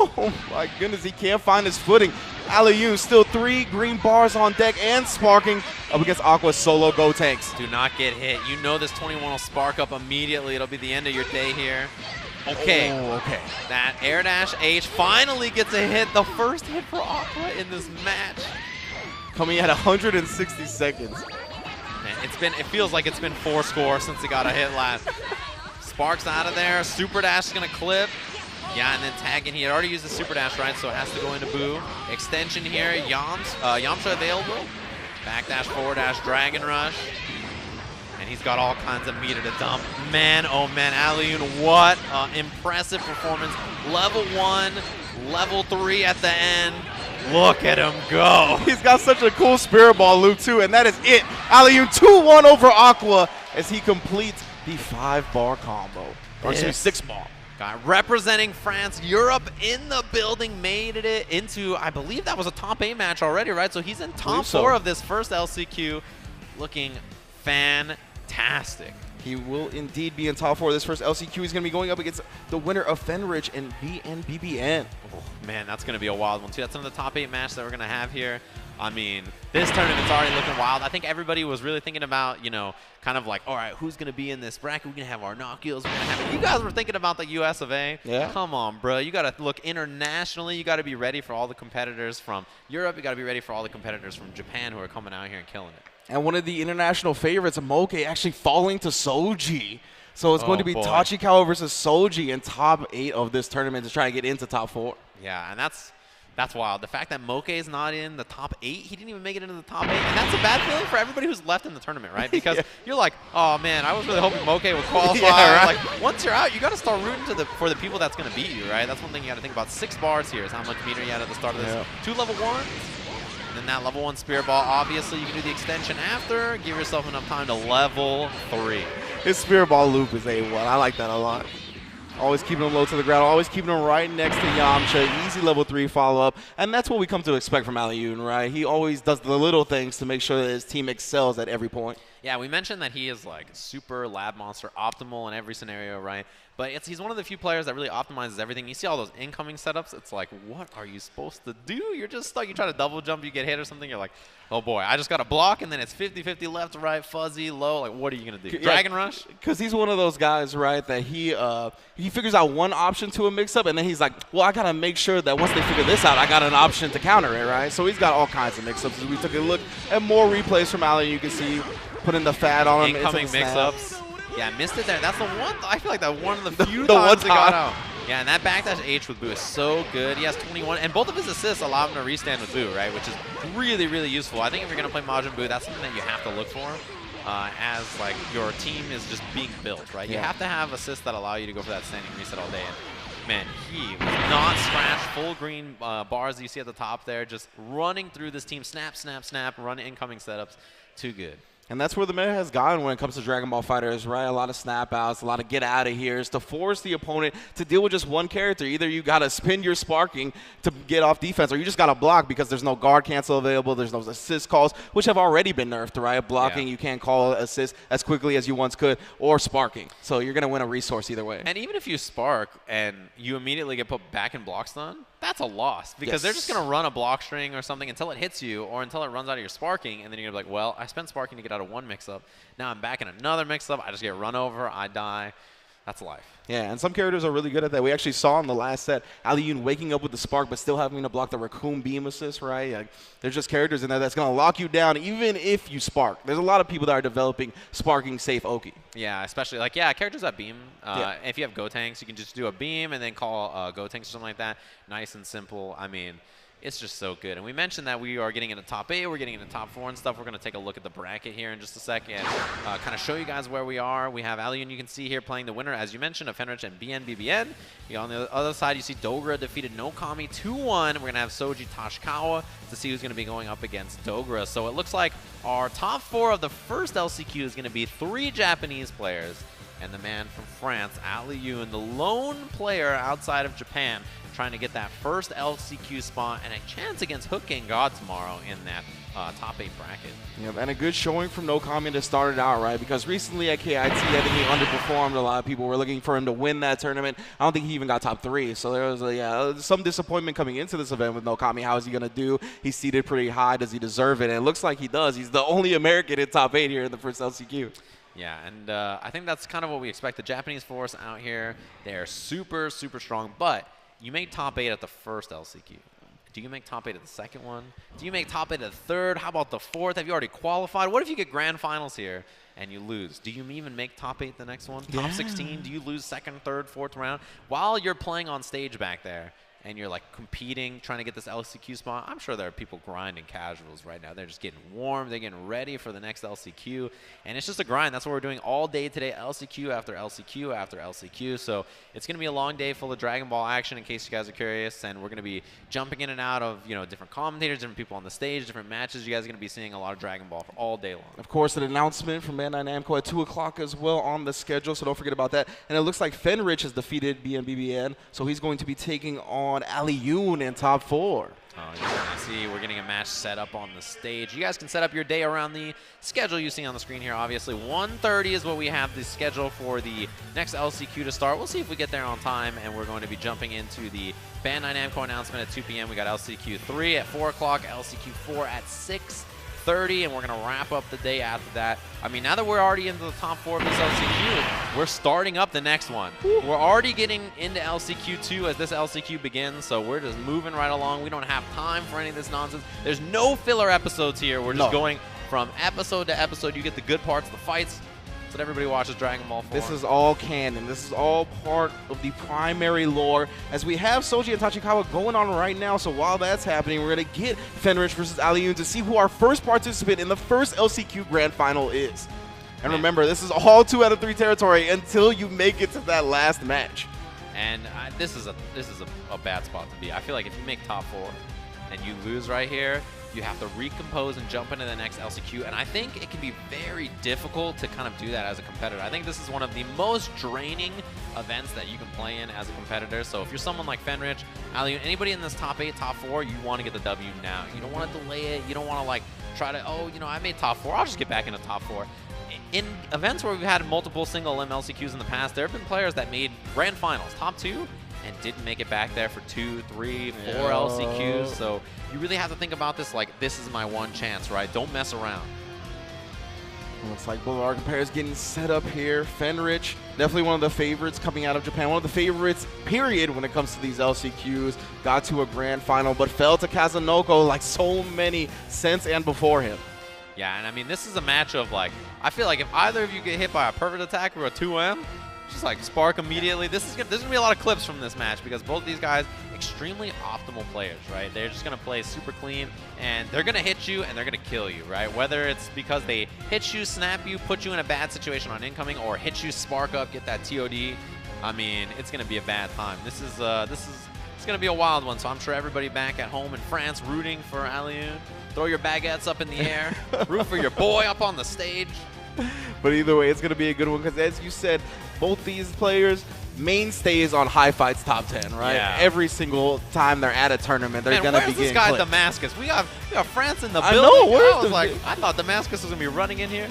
Oh my goodness, he can't find his footing. Aliyun still 3 green bars on deck and sparking up against Aqua's solo go tanks. Do not get hit. You know this 21 will spark up immediately. It'll be the end of your day here. Okay. Oh, okay. That air dash H finally gets a hit. The first hit for Aqua in this match. Coming at 160 seconds. Man, it feels like it's been 4 score since he got a hit last. Sparks out of there. Super dash is gonna clip. Yeah, and then tagging. He had already used the super dash, right? So it has to go into Boo. Extension here. Yamcha available. Backdash, forward dash, Dragon Rush. And he's got all kinds of meter to dump. Man, oh man, Aliyun, what impressive performance. Level 1, level 3 at the end. Look at him go. He's got such a cool spirit ball loop too, and that is it. Aliyun 2-1 over Aqua as he completes the 5-bar combo. Or excuse me, 6-bar. Guy representing France, Europe in the building, made it into, I believe that was a top 8 match already, right? So he's in top 4 of this first LCQ, looking fantastic. He will indeed be in top 4 of this first LCQ. He's going to be going up against the winner of Fenridge and BNBBN. Oh, man, that's going to be a wild one, too. That's another top 8 match that we're going to have here. I mean, this tournament's already looking wild. I think everybody was really thinking about, you know, kind of like, all right, who's going to be in this bracket? We're going to have our Arnokios. You guys were thinking about the US of A. Yeah. Come on, bro. You got to look internationally. You got to be ready for all the competitors from Europe. You got to be ready for all the competitors from Japan who are coming out here and killing it. And one of the international favorites, Moke, actually falling to Soji. So it's going to be Tachikawa versus Soji in top 8 of this tournament to try and get into top 4. Yeah, and that's wild. The fact that Moke is not in the top 8, he didn't even make it into the top 8, and that's a bad feeling for everybody who's left in the tournament, right? Because you're like, oh man, I was really hoping Moke would qualify. Yeah, right. Like once you're out, you got to start rooting for the people that's going to beat you, right? That's one thing you got to think about. 6 bars here is how much meter you had at the start of this. 2 level 1s. And then that level 1 Spirit Ball, obviously you can do the extension after. Give yourself enough time to level 3. His Spirit Ball loop is A1. I like that a lot. Always keeping him low to the ground, always keeping him right next to Yamcha. Easy level 3 follow-up. And that's what we come to expect from Aliyun, right? He always does the little things to make sure that his team excels at every point. Yeah, we mentioned that he is like super lab monster, optimal in every scenario, right? But he's one of the few players that really optimizes everything. You see all those incoming setups, it's like, what are you supposed to do? You're just stuck. You try to double jump, you get hit or something, you're like, oh boy, I just got to block, and then it's 50-50 left to right, fuzzy, low. Like, what are you going to do? Dragon Rush? Because he's one of those guys, right, that he figures out one option to a mix-up, and then he's like, well, I got to make sure that once they figure this out, I got an option to counter it, right? So he's got all kinds of mix-ups. As we took a look at more replays from Aliyun, you can see putting the fat on him. Incoming mix-ups. Yeah, missed it there. That's the one. I feel like that one of the few times he got out. Yeah, and that backdash H with Boo is so good. He has 21, and both of his assists allow him to restand with Boo, right? Which is really, really useful. I think if you're gonna play Majin Buu, that's something that you have to look for, as like your team is just being built, right? Yeah. You have to have assists that allow you to go for that standing reset all day. And man, he was not scratched. Full green bars that you see at the top there, just running through this team. Snap, snap, snap. Run incoming setups. Too good. And that's where the meta has gone when it comes to Dragon Ball FighterZ, right? A lot of snap outs, a lot of get out of here's to force the opponent to deal with just one character. Either you got to spin your sparking to get off defense, or you just got to block because there's no guard cancel available. There's no assist calls, which have already been nerfed, right? Blocking, you can't call assist as quickly as you once could, or sparking. So you're going to win a resource either way. And even if you spark and you immediately get put back in block stun, that's a loss because they're just going to run a block string or something until it hits you or until it runs out of your sparking, and then you're going to be like, well, I spent sparking to get out of one mix-up. Now I'm back in another mix-up. I just get run over. I die. That's life. Yeah, and some characters are really good at that. We actually saw in the last set, Aliyun waking up with the spark, but still having to block the Raccoon beam assist, right? Like, there's just characters in there that's going to lock you down even if you spark. There's a lot of people that are developing sparking safe Oki. Yeah, especially like, characters that beam. If you have Go Tanks, you can just do a beam and then call Go Tanks or something like that. Nice and simple. I mean, it's just so good. And we mentioned that we are getting into top 8, we're getting into top 4 and stuff. We're going to take a look at the bracket here in just a second, kind of show you guys where we are. We have Aliyun, you can see here, playing the winner, as you mentioned, of Fenrich and BNBBN. On the other side, you see Dogra defeated Nokami 2-1. We're going to have Soji Tashikawa to see who's going to be going up against Dogra. So it looks like our top 4 of the first LCQ is going to be 3 Japanese players. And the man from France, Aliyun, the lone player outside of Japan, trying to get that first LCQ spot and a chance against Hook Gang God tomorrow in that top 8 bracket. Yep, and a good showing from Nokami to start it out, right? Because recently at KIT, I think he underperformed. A lot of people were looking for him to win that tournament. I don't think he even got top 3. So there was some disappointment coming into this event with Nokami. How is he going to do? He's seated pretty high. Does he deserve it? And it looks like he does. He's the only American in top 8 here in the first LCQ. Yeah, and I think that's kind of what we expect. The Japanese force out here, they're super, super strong. But you made top 8 at the first LCQ. Do you make top 8 at the second one? Do you make top 8 at the third? How about the fourth? Have you already qualified? What if you get grand finals here and you lose? Do you even make top 8 the next one? Top 16? Do you lose second, third, fourth round? While you're playing on stage back there, and you're like competing, trying to get this LCQ spot, I'm sure there are people grinding casuals right now. They're just getting warm. They're getting ready for the next LCQ. And it's just a grind. That's what we're doing all day today, LCQ after LCQ after LCQ. So it's going to be a long day full of Dragon Ball action, in case you guys are curious. And we're going to be jumping in and out of, different commentators, different people on the stage, different matches. You guys are going to be seeing a lot of Dragon Ball for all day long. Of course, an announcement from Bandai Namco at 2 o'clock as well on the schedule, so don't forget about that. And it looks like Fenrich has defeated BNBBN, so he's going to be taking on Aliyun in top 4. Oh, you can see we're getting a match set up on the stage. You guys can set up your day around the schedule you see on the screen here. Obviously, 1:30 is what we have the schedule for the next LCQ to start. We'll see if we get there on time, and we're going to be jumping into the Bandai Namco announcement at 2 p.m. We got LCQ 3 at 4 o'clock, LCQ 4 at 6:30, and we're going to wrap up the day after that. I mean, now that we're already into the top 4 of this LCQ, we're starting up the next one. We're already getting into LCQ 2 as this LCQ begins, so we're just moving right along. We don't have time for any of this nonsense. There's no filler episodes here. We're just going from episode to episode. You get the good parts, the fights. That's what everybody watches Dragon Ball for. This is all canon. This is all part of the primary lore, as we have Soji and Tachikawa going on right now. So while that's happening, we're going to get Fenrich versus Aliyun to see who our first participant in the first LCQ Grand Final is. And remember, this is all 2 out of 3 territory until you make it to that last match. And this is a bad spot to be. I feel like if you make top 4 and you lose right here, you have to recompose and jump into the next LCQ, and I think it can be very difficult to kind of do that as a competitor. I think this is one of the most draining events that you can play in as a competitor. So if you're someone like Fenrich, Aliyun, anybody in this top 8, top 4, you want to get the W now. You don't want to delay it. You don't want to like try to, I made top 4. I'll just get back into top 4. In events where we've had multiple single limb LCQs in the past, there have been players that made grand finals, top 2, and didn't make it back there for 2, 3, 4 LCQs. So you really have to think about this like, this is my one chance, right? Don't mess around. Looks like both our competitors getting set up here. Fenrich, definitely one of the favorites coming out of Japan. One of the favorites, period, when it comes to these LCQs. Got to a grand final, but fell to Kazunoko like so many since and before him. Yeah, and I mean, this is a match of like, I feel like if either of you get hit by a perfect attack or a 2M, just like spark immediately. There's gonna be a lot of clips from this match because both of these guys, extremely optimal players, right? They're just gonna play super clean, and they're gonna hit you and they're gonna kill you, right? Whether it's because they hit you, snap you, put you in a bad situation on incoming, or hit you, spark up, get that TOD. I mean, it's gonna be a bad time. It's gonna be a wild one. So I'm sure everybody back at home in France rooting for Aliyun. Throw your baguettes up in the air, root for your boy up on the stage. But either way, it's going to be a good one because, as you said, both these players, mainstays on High Fight's top 10, right? Yeah. Every single time they're at a tournament, they're going to be getting this guy clipped. Damascus? We got France in the I building. know, where's I was the like, I thought Damascus was going to be running in here.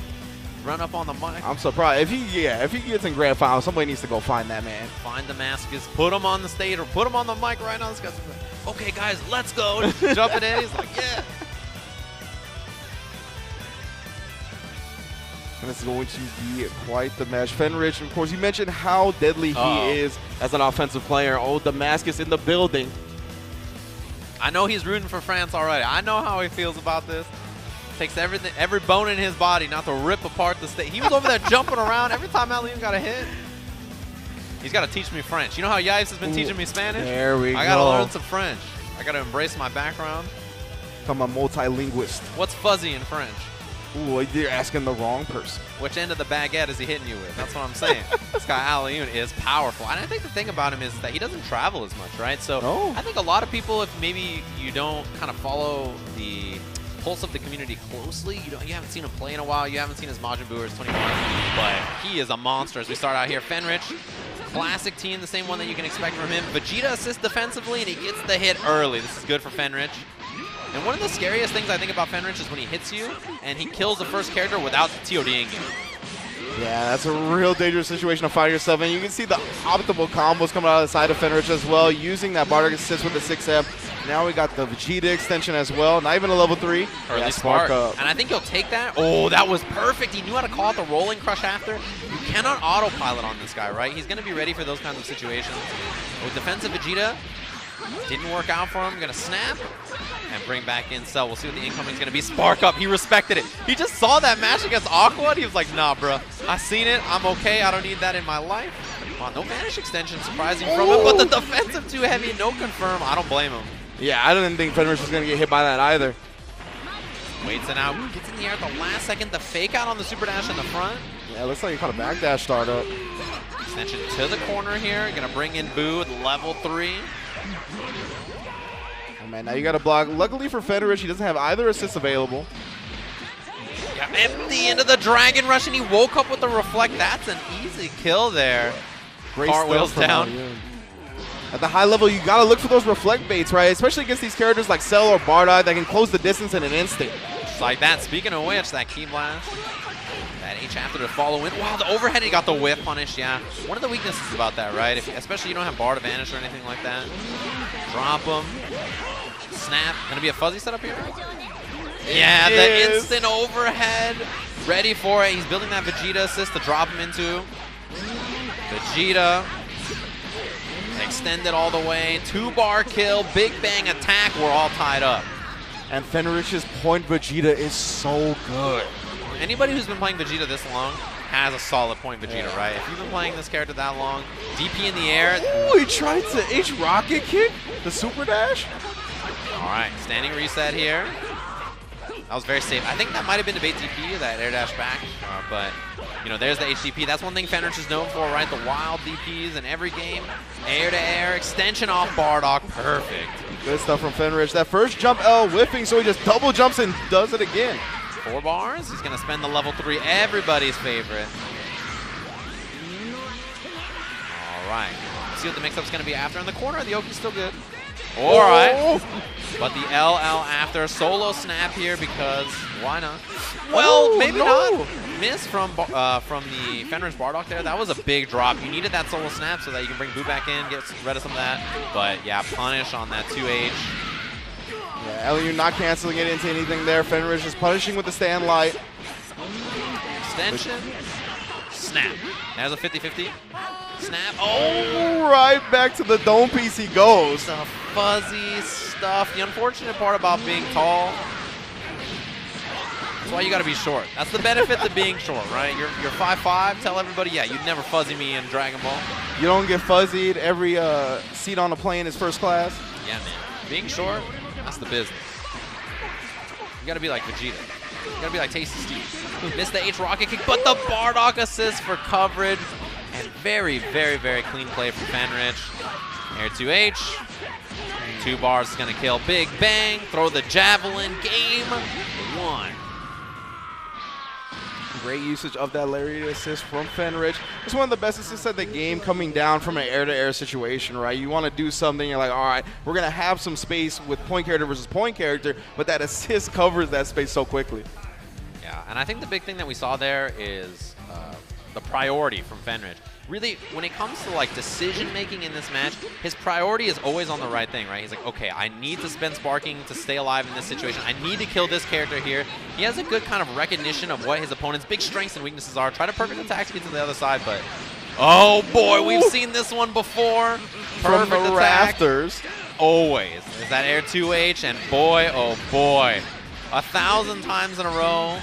Run up on the mic. I'm surprised. If he gets in grand final, somebody needs to go find that man. Find Damascus, put him on the stage, or put him on the mic right now. This guy's like, okay, guys, let's go. Jumping in. He's like, yeah. And it's going to be quite the match. Fenrich, of course, you mentioned how deadly he is as an offensive player. Oh, Damascus in the building. I know he's rooting for France already. I know how he feels about this. Takes everything, every bone in his body not to rip apart the state. He was over there jumping around every time Alioune got a hit. He's got to teach me French. You know how Yves has been teaching me Spanish? There we go. I got to learn some French. I got to embrace my background. I'm a multilinguist. What's fuzzy in French? Ooh, you're asking the wrong person. Which end of the baguette is he hitting you with? That's what I'm saying. This guy Alioune is powerful. And I think the thing about him is that he doesn't travel as much, right? So I think a lot of people, if maybe you don't kind of follow the pulse of the community closely, you haven't seen him play in a while, you haven't seen his Majin Buu or his 21, but he is a monster as we start out here. Fenrich, classic team, the same one that you can expect from him. Vegeta assists defensively, and he gets the hit early. This is good for Fenrich. And one of the scariest things I think about Fenrich is when he hits you and he kills the first character without TODing you. Yeah, that's a real dangerous situation to find yourself in. You can see the optimal combos coming out of the side of Fenrich as well, using that Bardock assist with the 6M. Now we got the Vegeta extension as well, not even a level 3. Early spark up. And I think he'll take that. Oh, that was perfect. He knew how to call out the rolling crush after. You cannot autopilot on this guy, right? He's going to be ready for those kinds of situations. With defensive Vegeta, didn't work out for him. Going to snap and bring back in Cell. We'll see what the incoming is going to be. Spark up. He respected it. He just saw that match against Aqua. He was like, nah, bro. I seen it. I'm okay. I don't need that in my life. Wow, no Vanish extension surprising from him, but the defensive too heavy. No confirm. I don't blame him. Yeah, I didn't think Fenrich was going to get hit by that either. Waits it out. Gets in the air at the last second. The fake out on the super dash in the front. Yeah, it looks like he caught a backdash startup. Extension to the corner here. Going to bring in Buu with level 3. Oh, man, now you got to block. Luckily for Fenrich, he doesn't have either assist available. Yeah, empty into the Dragon Rush, and he woke up with the Reflect. That's an easy kill there. Great Cartwheels stuff down. At the high level, you got to look for those reflect baits, right? Especially against these characters like Cell or Bardock that can close the distance in an instant. Just like that. Speaking of which, that Key Blast. That H after to follow in. Wow, the overhead, he got the whiff punish, yeah. One of the weaknesses about that, right? Especially you don't have bar to vanish or anything like that. Drop him. Snap. Gonna be a fuzzy setup here? Yeah, the instant overhead. Ready for it. He's building that Vegeta assist to drop him into. Vegeta. Extended all the way. 2-bar kill. Big bang attack. We're all tied up. And Fenrich's point Vegeta is so good. Anybody who's been playing Vegeta this long has a solid point Vegeta, right? If you've been playing this character that long, DP in the air. Ooh, he tried to H rocket kick the super dash. All right, standing reset here. That was very safe. I think that might have been debate DP, that air dash back, but you know, there's the HDP. That's one thing Fenrich is known for, right? The wild DPs in every game. Air to air, extension off Bardock, perfect. Good stuff from Fenrich. That first jump L whiffing, so he just double jumps and does it again. 4 bars, he's gonna spend the level 3, everybody's favorite. All right, let's see what the mix-up's gonna be after. In the corner, the Oki's still good. All right, but the LL after, solo snap here because why not? Well, maybe not. Miss from the Fenrich Bardock there. That was a big drop. You needed that solo snap so that you can bring Buu back in, get rid of some of that. But yeah, punish on that 2H. Yeah, Alioune not canceling it into anything there. Fenrich is punishing with the stand light. Extension. Snap. There's a 50-50. Snap. Oh, right back to the dome piece he goes. The fuzzy stuff. The unfortunate part about being tall, that's why you got to be short. That's the benefit to being short, right? You're 5'5". Tell everybody, yeah, you'd never fuzzy me in Dragon Ball. You don't get fuzzied. Every seat on the plane is first class. Yeah, man. Being short, that's the business. You got to be like Vegeta. You got to be like Tasty Steve. Missed the H rocket kick, but the Bardock assist for coverage. And very, very, very clean play from Fenrich. Air 2H. 2 bars is going to kill. Big bang. Throw the javelin. Game 1. Great usage of that lariat assist from Fenrich. It's one of the best assists of the game coming down from an air-to-air situation, right? You want to do something, you're like, all right, we're going to have some space with point character versus point character, but that assist covers that space so quickly. Yeah, and I think the big thing that we saw there is the priority from Fenrich. really, when it comes to like decision making in this match, his priority is always on the right thing, right? He's like, okay, I need to spend sparking to stay alive in this situation. I need to kill this character here. He has a good kind of recognition of what his opponent's big strengths and weaknesses are. Try to perfect attack to get to the other side, but oh boy, we've seen this one before. From Perfect the attack. rafters. Always. Is that air 2H, and boy, oh boy. 1,000 times in a row.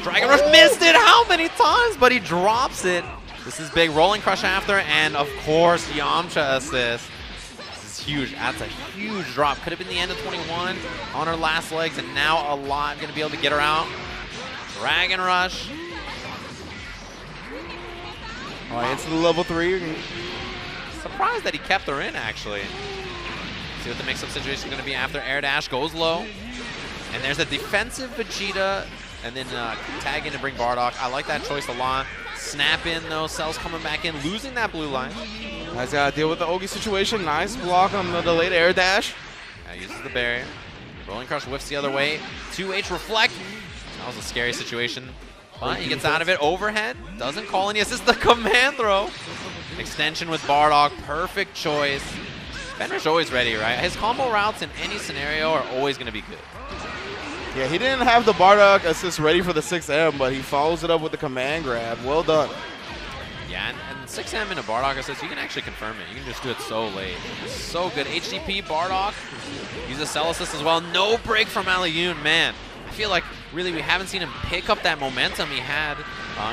Dragon Rush missed it how many times, but he drops it. This is big. Rolling Crush after, and of course, Yamcha assist. This is huge. That's a huge drop. Could have been the end of 21 on her last legs, and now a lot going to be able to get her out. Dragon Rush. All right, into the level 3. Surprised that he kept her in, actually. See what the mix-up situation is going to be after. Air dash goes low. And there's a defensive Vegeta, and then tag in to bring Bardock. I like that choice a lot. Snap in, though. Cell's coming back in, losing that blue line. Nice got to deal with the Ogi situation. Nice block on the delayed air dash. Uses the barrier. Rolling Crush whiffs the other way. 2H reflect. That was a scary situation. But he gets out of it. Overhead. Doesn't call any assist. The command throw. Extension with Bardock. Perfect choice. Fenrir's always ready, right? His combo routes in any scenario are always going to be good. Yeah, he didn't have the Bardock assist ready for the 6M, but he follows it up with the command grab. Well done. Yeah, and 6M in a Bardock assist, you can actually confirm it. You can just do it so late. It's so good. HDP, Bardock. Uses Cell assist as well. No break from Aliyun, man. I feel like really we haven't seen him pick up that momentum he had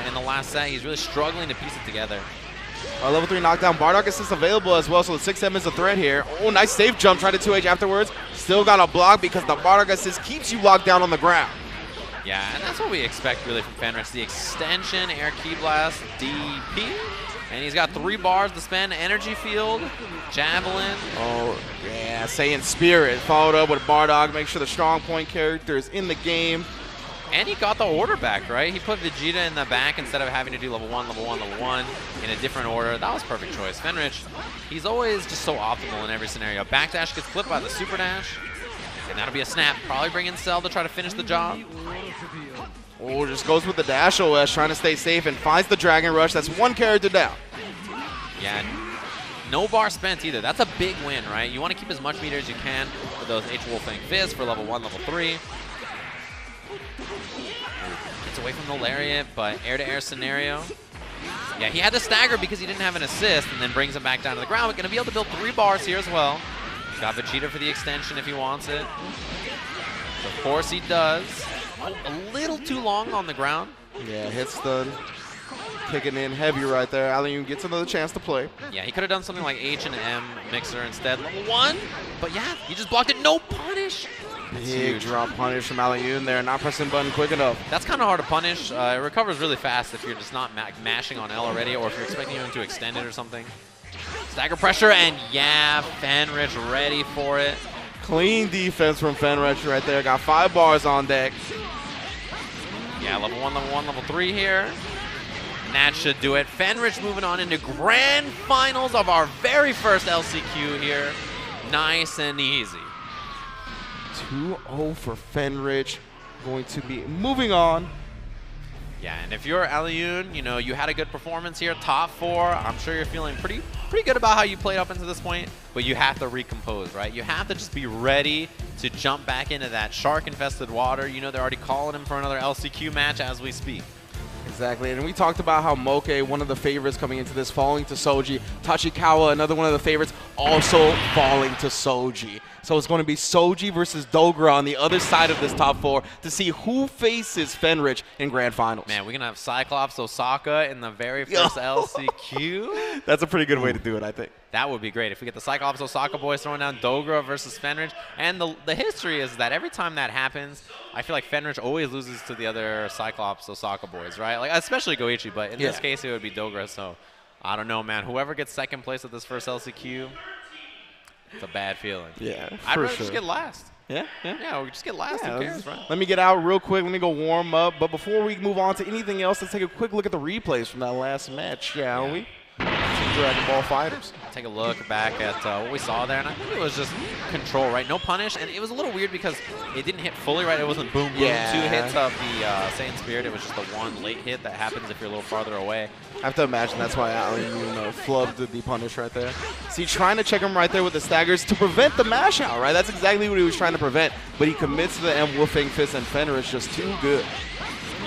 in the last set. He's really struggling to piece it together. Level 3 knockdown. Bardock assist available as well, so the 6M is a threat here. Oh, nice safe jump. Tried to 2H afterwards. Still got a block because the Bardock assist keeps you locked down on the ground. Yeah, and that's what we expect really from Fenrir. The extension, air key blast, DP. And he's got 3 bars to spend. Energy field, javelin. Oh, yeah. Saiyan Spirit followed up with Bardock. Make sure the strong point character is in the game. And he got the order back, right? He put Vegeta in the back instead of having to do level 1, level 1, level 1 in a different order. That was perfect choice. Fenrich, he's always just so optimal in every scenario. Backdash gets clipped by the super dash, and that'll be a snap. Probably bring in Cell to try to finish the job. Oh, just goes with the dash OS, trying to stay safe, and finds the Dragon Rush. That's 1 character down. Yeah, no bar spent either. That's a big win, right? You want to keep as much meter as you can for those H-Wolfang Fizz for level 1, level 3. Gets away from the Lariat, but air-to-air scenario. Yeah, he had to stagger because he didn't have an assist, and then brings him back down to the ground. We're going to be able to build 3 bars here as well. Got Vegeta for the extension if he wants it. Of course he does. Oh, a little too long on the ground. Yeah, hit stun. Kicking in heavy right there. Aliyun gets another chance to play. Yeah, he could have done something like H and M mixer instead. Level 1, but yeah, he just blocked it. No punish. Big drop punish from Aliyun there. Not pressing button quick enough. That's kind of hard to punish. It recovers really fast if you're just not mashing on L already, or if you're expecting him to extend it or something. Stagger pressure, and yeah, Fenrich ready for it. Clean defense from Fenrich right there. Got 5 bars on deck. Yeah, level 1, level 3 here. And that should do it. Fenrich moving on into grand finals of our very first LCQ here. Nice and easy. 2-0 for Fenrich. Going to be moving on. Yeah, and if you're Aliyun, you know, you had a good performance here, top 4. I'm sure you're feeling pretty good about how you played up into this point, but you have to recompose, right? You have to just be ready to jump back into that shark-infested water. You know, they're already calling him for another LCQ match as we speak. Exactly, and we talked about how Moke, one of the favorites coming into this, falling to Soji. Tachikawa, another one of the favorites, also falling to Soji. So it's going to be Soji versus Dogra on the other side of this top 4 to see who faces Fenrich in grand finals. Man, we're going to have Cyclops Osaka in the very first LCQ. That's a pretty good way to do it, I think. That would be great if we get the Cyclops Osaka boys throwing down Dogra versus Fenrich. And the history is that every time that happens, I feel like Fenrich always loses to the other Cyclops Osaka boys, right? Like especially Goichi, but in this case it would be Dogra. So I don't know, man. Whoever gets second place at this first LCQ, it's a bad feeling. Yeah, I'd rather sure. just get last. Yeah. Yeah, we just get last. Who cares, right? Let me get out real quick. Let me go warm up. But before we move on to anything else, let's take a quick look at the replays from that last match, shall we? Dragon Ball FighterZ. Take a look back at what we saw there, and I think it was just control, right? No punish, and it was a little weird because it didn't hit fully, right? It wasn't boom, boom, 2 hits of the Saiyan Spirit. It was just the one late hit that happens if you're a little farther away. I have to imagine that's why Allen flubbed the punish right there. See, trying to check him right there with the staggers to prevent the mash out, right? That's exactly what he was trying to prevent, but he commits to the M-Wolfing Fist, and Fenrir is just too good.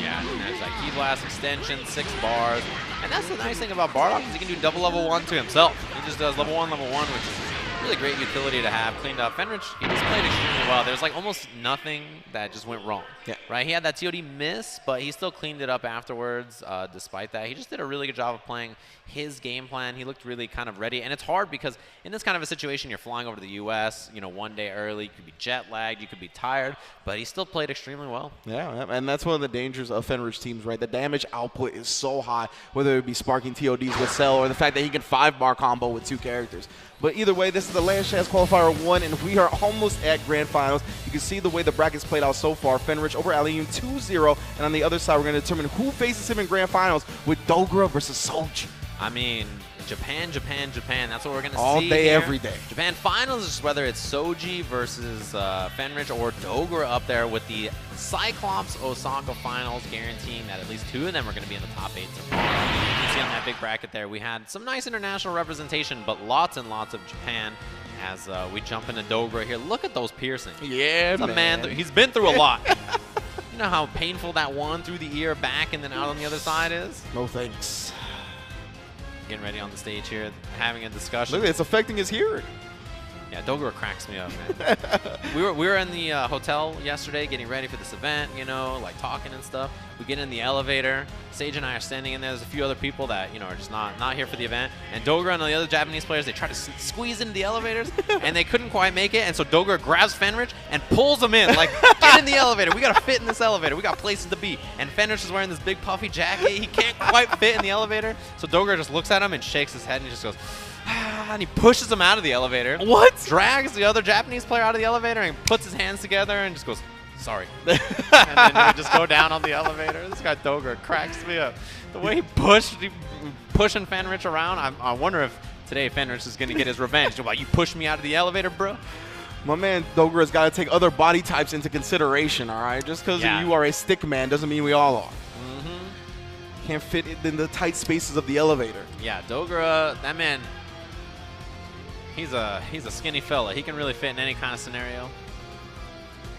Yeah, and there's that Key Blast extension, 6 bars. And that's the nice thing about Bardock is he can do double level 1 to himself. He just does level 1, which is really great utility to have. Cleaned up. Fenrich, he just played extremely well. There's like almost nothing that just went wrong. Yeah. Right? He had that TOD miss, but he still cleaned it up afterwards despite that. He just did a really good job of playing his game plan. He looked really kind of ready. And it's hard because in this kind of a situation, you're flying over to the U.S., one day early. You could be jet lagged. You could be tired. But he still played extremely well. Yeah, and that's one of the dangers of Fenrir's teams, right? The damage output is so high, whether it be sparking TODs with Cell or the fact that he can 5-bar combo with 2 characters. But either way, this is the Lance Chance Qualifier 1, and we are almost at Grand Finals. You can see the way the brackets played out so far. Fenrich over Alium 2-0, and on the other side, we're going to determine who faces him in Grand Finals with Dogra versus Soji. I mean, Japan, Japan, Japan. That's what we're going to see all day, here. every day. Japan Finals is whether it's Soji versus Fenrich or Dogra up there with the Cyclops Osaka Finals, guaranteeing that at least 2 of them are going to be in the top 8 tomorrow. You can see on that big bracket there, we had some nice international representation, but lots and lots of Japan as we jump into Dogra here. Look at those piercings. Yeah, He's a man. He's been through a lot. You know how painful that one through the ear, back, and then out on the other side is? No thanks. Getting ready on the stage here, having a discussion. Look, it's affecting his hearing. Yeah, Dogra cracks me up, man. we were in the hotel yesterday getting ready for this event, like talking and stuff. We get in the elevator. Sage and I are standing in there. There's a few other people that, are just not here for the event. And Dogra and the other Japanese players, they try to squeeze into the elevators, and they couldn't quite make it. And so Dogra grabs Fenrich and pulls him in, like, get in the elevator. We got to fit in this elevator. We got places to be. And Fenrich is wearing this big puffy jacket. He can't quite fit in the elevator. So Dogra just looks at him and shakes his head and he just goes, and he pushes him out of the elevator. What? Drags the other Japanese player out of the elevator and puts his hands together and just goes, sorry. And then he would just go down on the elevator. This guy Dogra cracks me up. The way he pushing Fenrich around, I wonder if today Fenrich is going to get his revenge. Like, you pushed me out of the elevator, bro? My man Dogra's got to take other body types into consideration, all right? Just because you are a stick man doesn't mean we all are. Can't fit in the tight spaces of the elevator. Yeah, Dogra, that man, he's a skinny fella. He can really fit in any kind of scenario.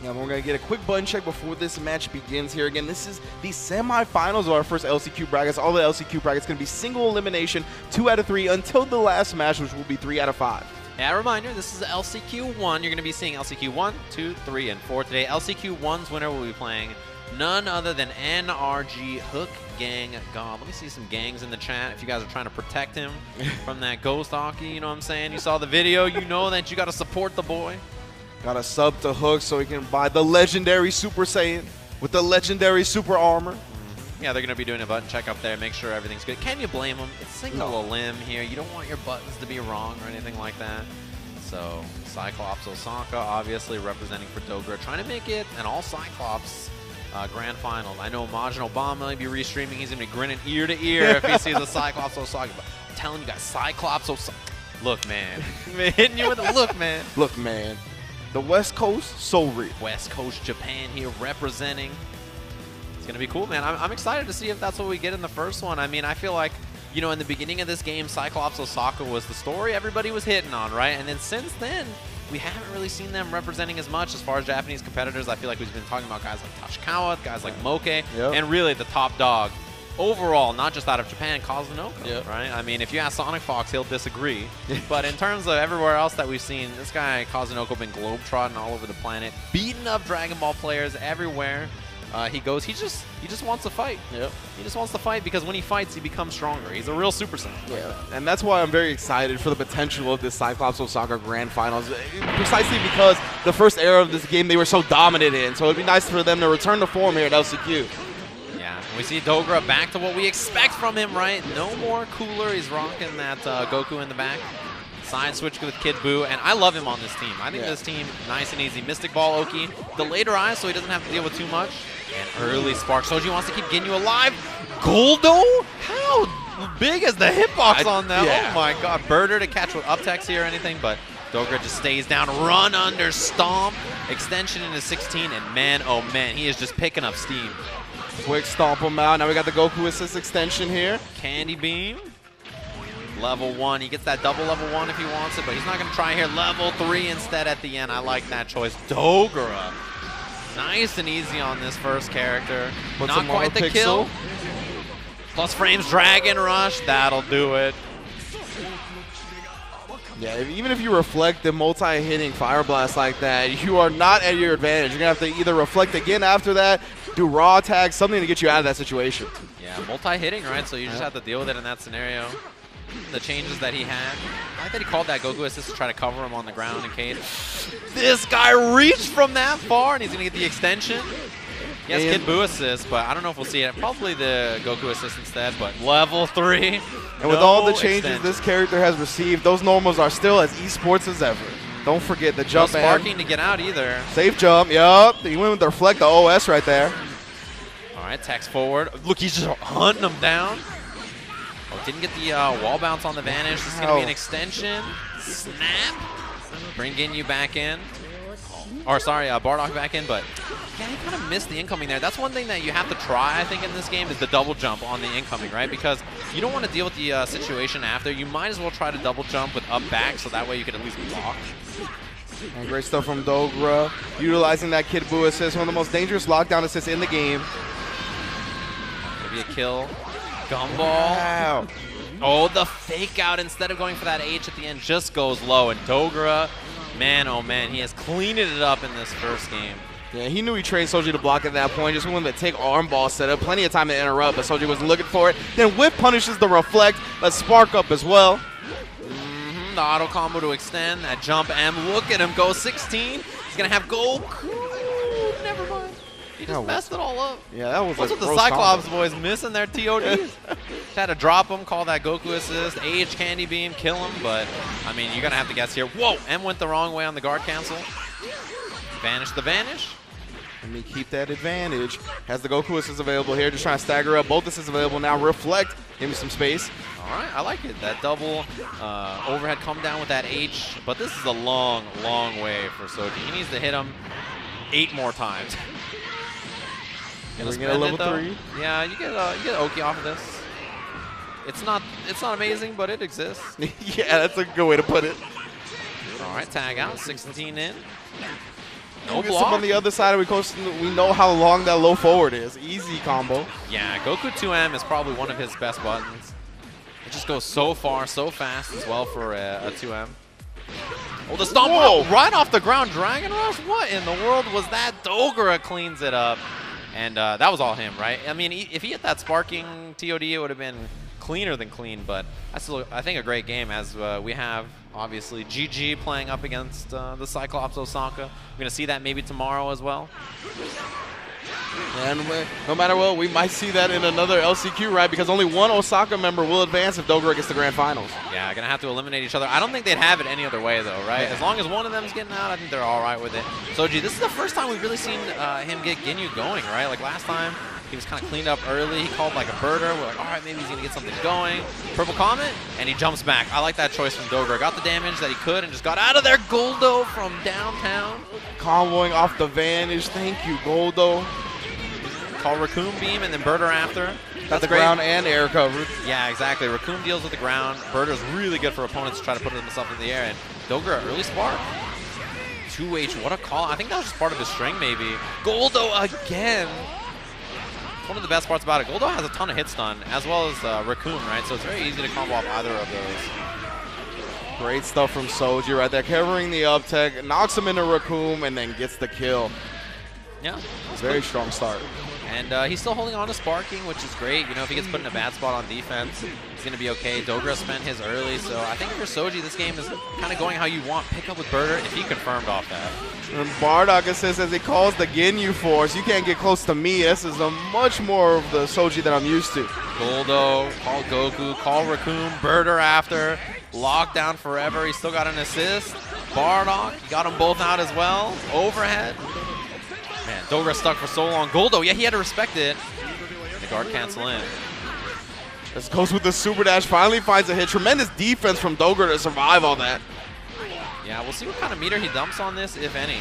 Yeah, we're going to get a quick button check before this match begins here. Again, this is the semifinals of our first LCQ brackets. All the LCQ brackets going to be single elimination, 2 out of 3 until the last match, which will be 3 out of 5. Yeah, reminder, this is LCQ 1. You're going to be seeing LCQ 1, 2, 3, and 4 today. LCQ 1's winner will be playing none other than NRG Hook Gang God. Let me see some gangs in the chat if you guys are trying to protect him from that ghost hockey. You know what I'm saying? You saw the video. You know that you got to support the boy. Got to sub to Hook so he can buy the legendary Super Saiyan with the legendary Super Armor. Yeah, they're going to be doing a button check up there, make sure everything's good. Can you blame them? It's single a limb here. You don't want your buttons to be wrong or anything like that. So Cyclops Osaka obviously representing for Dogra, trying to make it an all Cyclops grand final. I know Majin Obama may be restreaming. He's going to be grinning ear to ear if he sees a Cyclops Osaka. But I'm telling you guys, Cyclops Osaka. Look, man. Hitting you with a look, man. Look, man. The West Coast, so real. West Coast Japan here representing. It's going to be cool, man. I'm excited to see if that's what we get in the first one. I mean, I feel like, in the beginning of this game, Cyclops Osaka was the story everybody was hitting on, right? And then since then, we haven't really seen them representing as much as far as Japanese competitors. I feel like we've been talking about guys like Tashikawa, guys like Moke, and really the top dog overall, not just out of Japan, Kazunoko, right? I mean, if you ask Sonic Fox, he'll disagree. But in terms of everywhere else that we've seen, this guy, Kazunoko, been globetrotting all over the planet, beating up Dragon Ball players everywhere he goes. He just wants to fight. He just wants to fight because when he fights, he becomes stronger. He's a real Super Saiyan. And that's why I'm very excited for the potential of this Cyclops Osaka Grand Finals, precisely because the first era of this game they were so dominant in. So it'd be nice for them to return to form here at LCQ. Yeah, we see Dogra back to what we expect from him, right? No more cooler. He's rocking that Goku in the back. Side switch with Kid Buu, and I love him on this team. I think this team, nice and easy. Mystic Ball Oki, the later eyes, so he doesn't have to deal with too much. And early spark. Soji wants to keep Ginyu alive. Goldo? How big is the hitbox on that? Yeah. Oh my god. Birder to catch with up techs here or anything, but Dogra just stays down. Run under stomp. Extension into 16, and man, oh man, he is just picking up steam. Quick stomp him out. Now we got the Goku assist extension here. Candy beam. Level 1. He gets that double level 1 if he wants it, but he's not going to try here. Level 3 instead at the end. I like that choice. Dogra. Nice and easy on this first character. Puts Not him on quite a the pixel. kill. Plus frames, Dragon Rush. That'll do it. Yeah, even if you reflect the multi-hitting Fire Blast like that, you are not at your advantage. You're going to have to either reflect again after that, do raw tag, something to get you out of that situation. Yeah, multi-hitting, right? So you just have to deal with it in that scenario. The changes that he had. I like that he called that Goku assist to try to cover him on the ground in case. This guy reached from that far, and he's going to get the extension. Yes, Kid Buu assist, but I don't know if we'll see it. Probably the Goku assist instead, but level 3. And with all the changes this character has received, those normals are still as esports as ever. Don't forget the jump. No sparking to get out either. Safe jump, yup. He went with the reflect, the OS right there. All right, text forward. Look, he's just hunting him down. Oh, didn't get the wall bounce on the vanish. This is going to be an extension. Snap. Bring Ginyu back in. Or sorry, Bardock back in, but yeah, he kind of missed the incoming there. That's one thing that you have to try, I think, in this game is the double jump on the incoming, right? Because you don't want to deal with the situation after. You might as well try to double jump with up back, so that way you can at least block. And great stuff from Dogra, utilizing that Kid Buu assist, one of the most dangerous lockdown assists in the game. Maybe a kill. Gumball. Wow. Oh, the fake out instead of going for that H at the end just goes low. And Dogra, man, oh man, he has cleaned it up in this first game. Yeah, he knew he trained Soji to block at that point. Just wanted to take arm ball setup. Plenty of time to interrupt, but Soji wasn't looking for it. Then Whip punishes the reflect. Let's spark up as well. The auto combo to extend. That jump M. Look at him go 16. He's going to have Goku. Never mind. He just messed it all up. Yeah, that was What's with the Cyclops boys missing their TODs? Had to drop him, call that Goku assist, Age Candy Beam, kill him, but, I mean, you're going to have to guess here. Whoa! M went the wrong way on the guard cancel. Vanish the vanish. Let me keep that advantage. Has the Goku assist available here, just trying to stagger up. Both assists available now. Reflect. Give me some space. All right, I like it. That double overhead come down with that H, but this is a long, long way for Soji. He needs to hit him 8 more times. We get a level 3. Yeah, you get Oki off of this. It's not amazing, but it exists. Yeah, that's a good way to put it. All right, tag out, 16 in. No We'll get some block. on the other side. We know how long that low forward is. Easy combo. Yeah, Goku 2M is probably one of his best buttons. It just goes so far, so fast as well for a 2M. Oh, the stomp right off the ground. Dragon Rush? What in the world was that? Dogra cleans it up. And that was all him, right? I mean, if he hit that sparking TOD, it would have been cleaner than clean. But I think a great game as we have, obviously, GG playing up against the Cyclops Osaka. We're going to see that maybe tomorrow as well. And no matter what, we might see that in another LCQ, right? Because only one Osaka member will advance if Dogra gets the Grand Finals. Yeah, going to have to eliminate each other. I don't think they'd have it any other way, though, right? As long as one of them's getting out, I think they're all right with it. Soji, this is the first time we've really seen him get Ginyu going, right? Like last time, he was kind of cleaned up early. He called like a birder. We're like, all right, maybe he's going to get something going. Purple Comet, and he jumps back. I like that choice from Dogra. Got the damage that he could and just got out of there. Goldo from downtown. Comboing off the vanish. Thank you, Goldo. Call Raccoon Beam and then Birder after. Got the ground and air covered. Yeah, exactly. Raccoon deals with the ground. Birder's really good for opponents to try to put himself in the air. And Dogra, early spark. 2H, what a call. I think that was just part of his string, maybe. Goldo again. One of the best parts about it, Goldo has a ton of hit stun, as well as Raccoon, right? So it's very easy to combo off either of those. Great stuff from Soji right there. Covering the up tech, knocks him into Raccoon, and then gets the kill. Yeah. Very strong start. And he's still holding on to sparking, which is great. You know, if he gets put in a bad spot on defense, he's going to be okay. Dogra spent his early, so I think for Soji, this game is kind of going how you want. Pick up with Birder if he confirmed off that. And Bardock says as he calls the Ginyu Force, you can't get close to me. This is a much more of the Soji that I'm used to. Goldo, call Goku, call Raccoon, Birder after. Locked down forever. He still got an assist. Bardock, he got them both out as well. Overhead. Man, Dogra stuck for so long. Goldo, yeah, he had to respect it. The guard cancel in. This goes with the super dash, finally finds a hit. Tremendous defense from Dogra to survive all that. Yeah, we'll see what kind of meter he dumps on this, if any.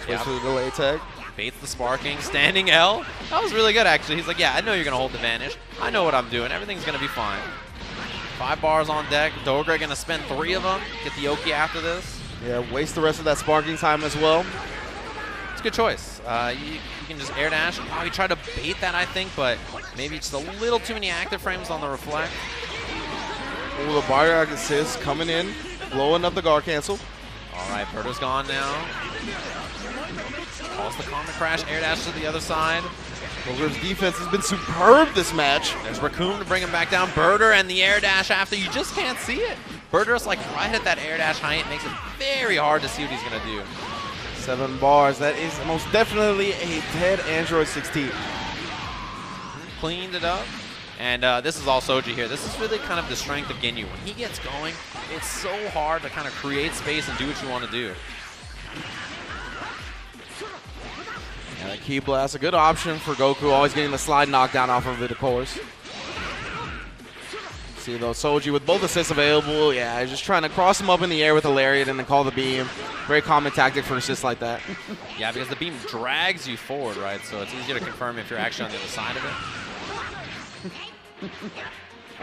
Goes for the delay tag. Baits the sparking, standing L. That was really good, actually. He's like, yeah, I know you're going to hold the vanish. I know what I'm doing. Everything's going to be fine. 5 bars on deck. Dogra going to spend 3 of them. Get the Oki after this. Yeah, waste the rest of that sparking time as well. It's a good choice. You can just air dash. Oh, he tried to bait that, I think, but maybe just a little too many active frames on the reflect. Oh, the Bardock assist coming in, blowing up the guard cancel. All right, Birder's gone now. Calls the Comet Crash, air dash to the other side. Dogra's defense has been superb this match. There's Raccoon to bring him back down. Birder and the air dash after. You just can't see it. Birder's like right at that air dash height. It makes it very hard to see what he's going to do. 7 bars. That is most definitely a dead Android 16. Cleaned it up. And this is all Soji here. This is really kind of the strength of Ginyu. When he gets going, it's so hard to kind of create space and do what you want to do. And a Ki Blast, a good option for Goku, always getting the slide knockdown off of it, of course. See though, Soji with both assists available, yeah, he's just trying to cross him up in the air with a lariat and then call the beam. Very common tactic for assists like that. Yeah, because the beam drags you forward, right? So it's easier to confirm if you're actually on the other side of it.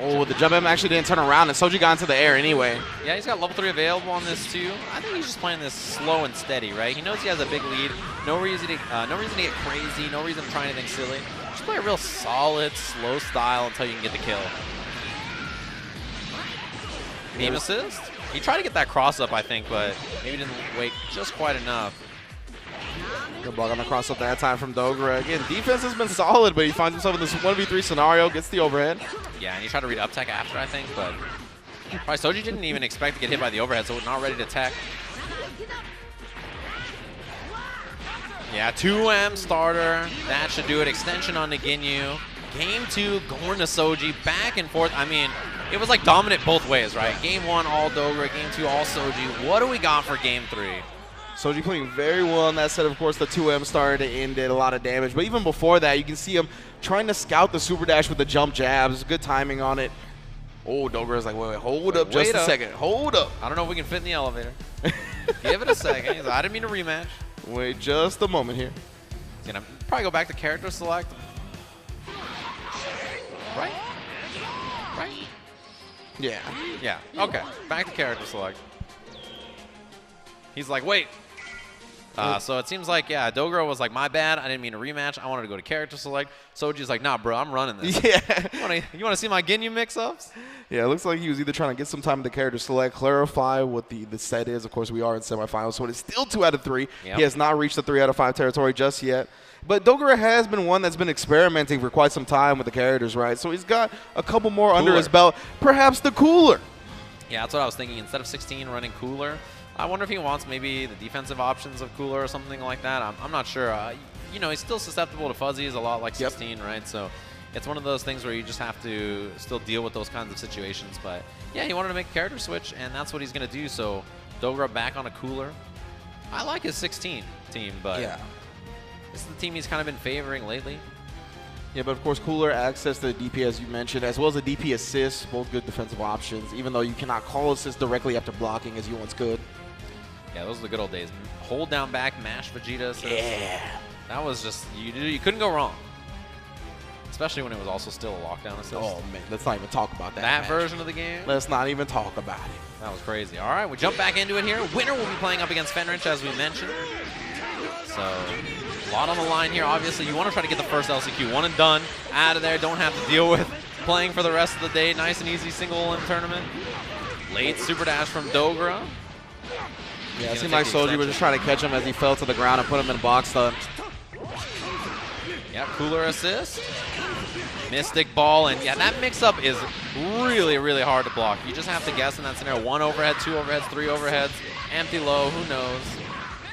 Oh, the jump M actually didn't turn around, and Soji got into the air anyway. Yeah, he's got level 3 available on this too. I think he's just playing this slow and steady, right? He knows he has a big lead. No reason to get crazy. No reason to try anything silly. Just play a real solid, slow style until you can get the kill. Beam assist. He tried to get that cross up, I think, but maybe didn't wait just quite enough. Good block on the cross up that time from Dogra. Again, defense has been solid, but he finds himself in this 1v3 scenario, gets the overhead. Yeah, and he tried to read up tech after, I think, but probably Soji didn't even expect to get hit by the overhead, so not ready to tech. Yeah, 2M starter. That should do it. Extension on the Ginyu. Game 2, going to Soji, back and forth. I mean, it was like dominant both ways, right? Game 1, all Dogra. Game 2, all Soji. What do we got for Game 3? Soji playing very well in that set. Of course, the 2M started to end, did a lot of damage. But even before that, you can see him trying to scout the super dash with the jump jabs. Good timing on it. Oh, Dogra's like, wait, hold up just a second. Hold up. I don't know if we can fit in the elevator. Give it a second. He's like, I didn't mean to rematch. Wait just a moment here. He's going to probably go back to character select. Right? Right? Yeah. Yeah, okay. Back to character select. He's like, wait. So it seems like, yeah, Dogra was like, my bad. I didn't mean to rematch. I wanted to go to character select. Soji's like, nah, bro, I'm running this. Yeah. You want to see my Ginyu mix-ups? Yeah, it looks like he was either trying to get some time in the character select, clarify what the set is. Of course, we are in semifinals, so it is still 2 out of 3. Yep. He has not reached the 3 out of 5 territory just yet. But Dogra has been one that's been experimenting for quite some time with the characters, right? So he's got a couple more under his belt. Perhaps the cooler. Yeah, that's what I was thinking. Instead of 16 running cooler, I wonder if he wants maybe the defensive options of cooler or something like that. I'm not sure. You know, he's still susceptible to fuzzies, a lot like 16, right? So it's one of those things where you just have to still deal with those kinds of situations. But yeah, he wanted to make a character switch, and that's what he's going to do. So Dogra back on a cooler. I like his 16 team, but yeah, this is the team he's kind of been favoring lately. Yeah, but of course, cooler access to the DP, as you mentioned, as well as the DP assist, both good defensive options, even though you cannot call assist directly after blocking as you once could. Yeah, those are the good old days. Hold down back, mash Vegeta assist. Yeah. That was just, you couldn't go wrong. Especially when it was also still a lockdown assist. Oh, man, let's not even talk about that. That version of the game? Let's not even talk about it. That was crazy. All right, we jump back into it here. Winner will be playing up against Fenrich, as we mentioned. So, a lot on the line here. Obviously, you want to try to get the first LCQ. One and done. Out of there. Don't have to deal with playing for the rest of the day. Nice and easy single in tournament. Late super dash from Dogra. Yeah, it seemed like Soji was just trying to catch him as he fell to the ground and put him in a box stun. Yeah, cooler assist. Mystic ball, and yeah, that mix-up is really, really hard to block. You just have to guess in that scenario. 1 overhead, 2 overheads, 3 overheads, empty low, who knows.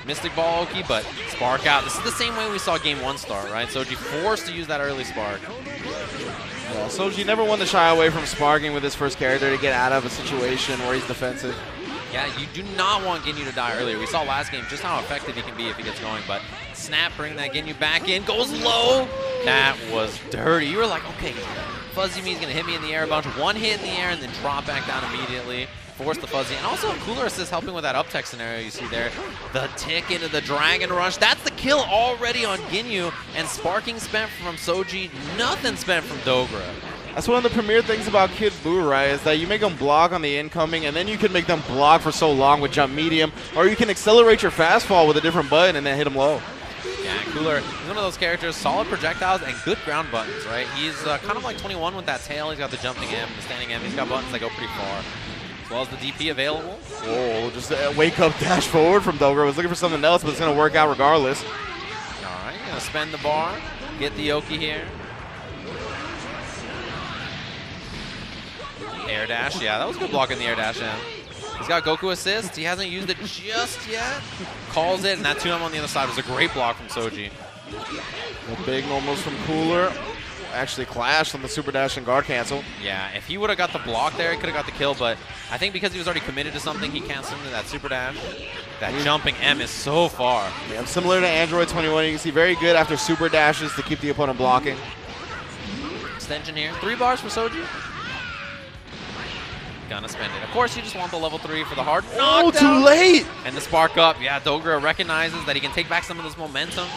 Mystic ball, Oki, but spark out. This is the same way we saw game 1 start, right? Soji forced to use that early spark. Yeah, Soji never wanted to shy away from sparking with his first character to get out of a situation where he's defensive. Yeah, you do not want Ginyu to die earlier. We saw last game just how effective he can be if he gets going, but Snap bring that Ginyu back in, goes low. That was dirty. You were like, okay, Fuzzy Me is going to hit me in the air a bunch. One hit in the air and then drop back down immediately. Force the Fuzzy. And also Cooler Assist helping with that up tech scenario you see there. The tick into the Dragon Rush. That's the kill already on Ginyu. And Sparking spent from Soji. Nothing spent from Dogra. That's one of the premier things about Kid Buu, right, is that you make them block on the incoming, and then you can make them block for so long with jump medium, or you can accelerate your fast fall with a different button and then hit them low. Yeah, Cooler, he's one of those characters, solid projectiles and good ground buttons, right? He's kind of like 21 with that tail. He's got the jumping M, the standing M. He's got buttons that go pretty far. As well as the DP available. Whoa, just a wake-up dash forward from Dogra. Was looking for something else, but it's going to work out regardless. All right, going to spend the bar, get the Yoki here. Air dash, yeah, that was a good block in the air dash in. He's got Goku assist. He hasn't used it just yet. Calls it, and that 2M on the other side was a great block from Soji. The big normals from Cooler. Actually clashed on the super dash and guard cancel. Yeah, if he would have got the block there, he could have got the kill, but I think because he was already committed to something, he canceled into that super dash. That jumping M is so far. Yeah, similar to Android 21, you can see very good after super dashes to keep the opponent blocking. Extension here. 3 bars for Soji. Gonna spend it. Of course, you just want the level 3 for the hard knockdown. Oh, too late! And the spark up. Yeah, Dogra recognizes that he can take back some of this momentum.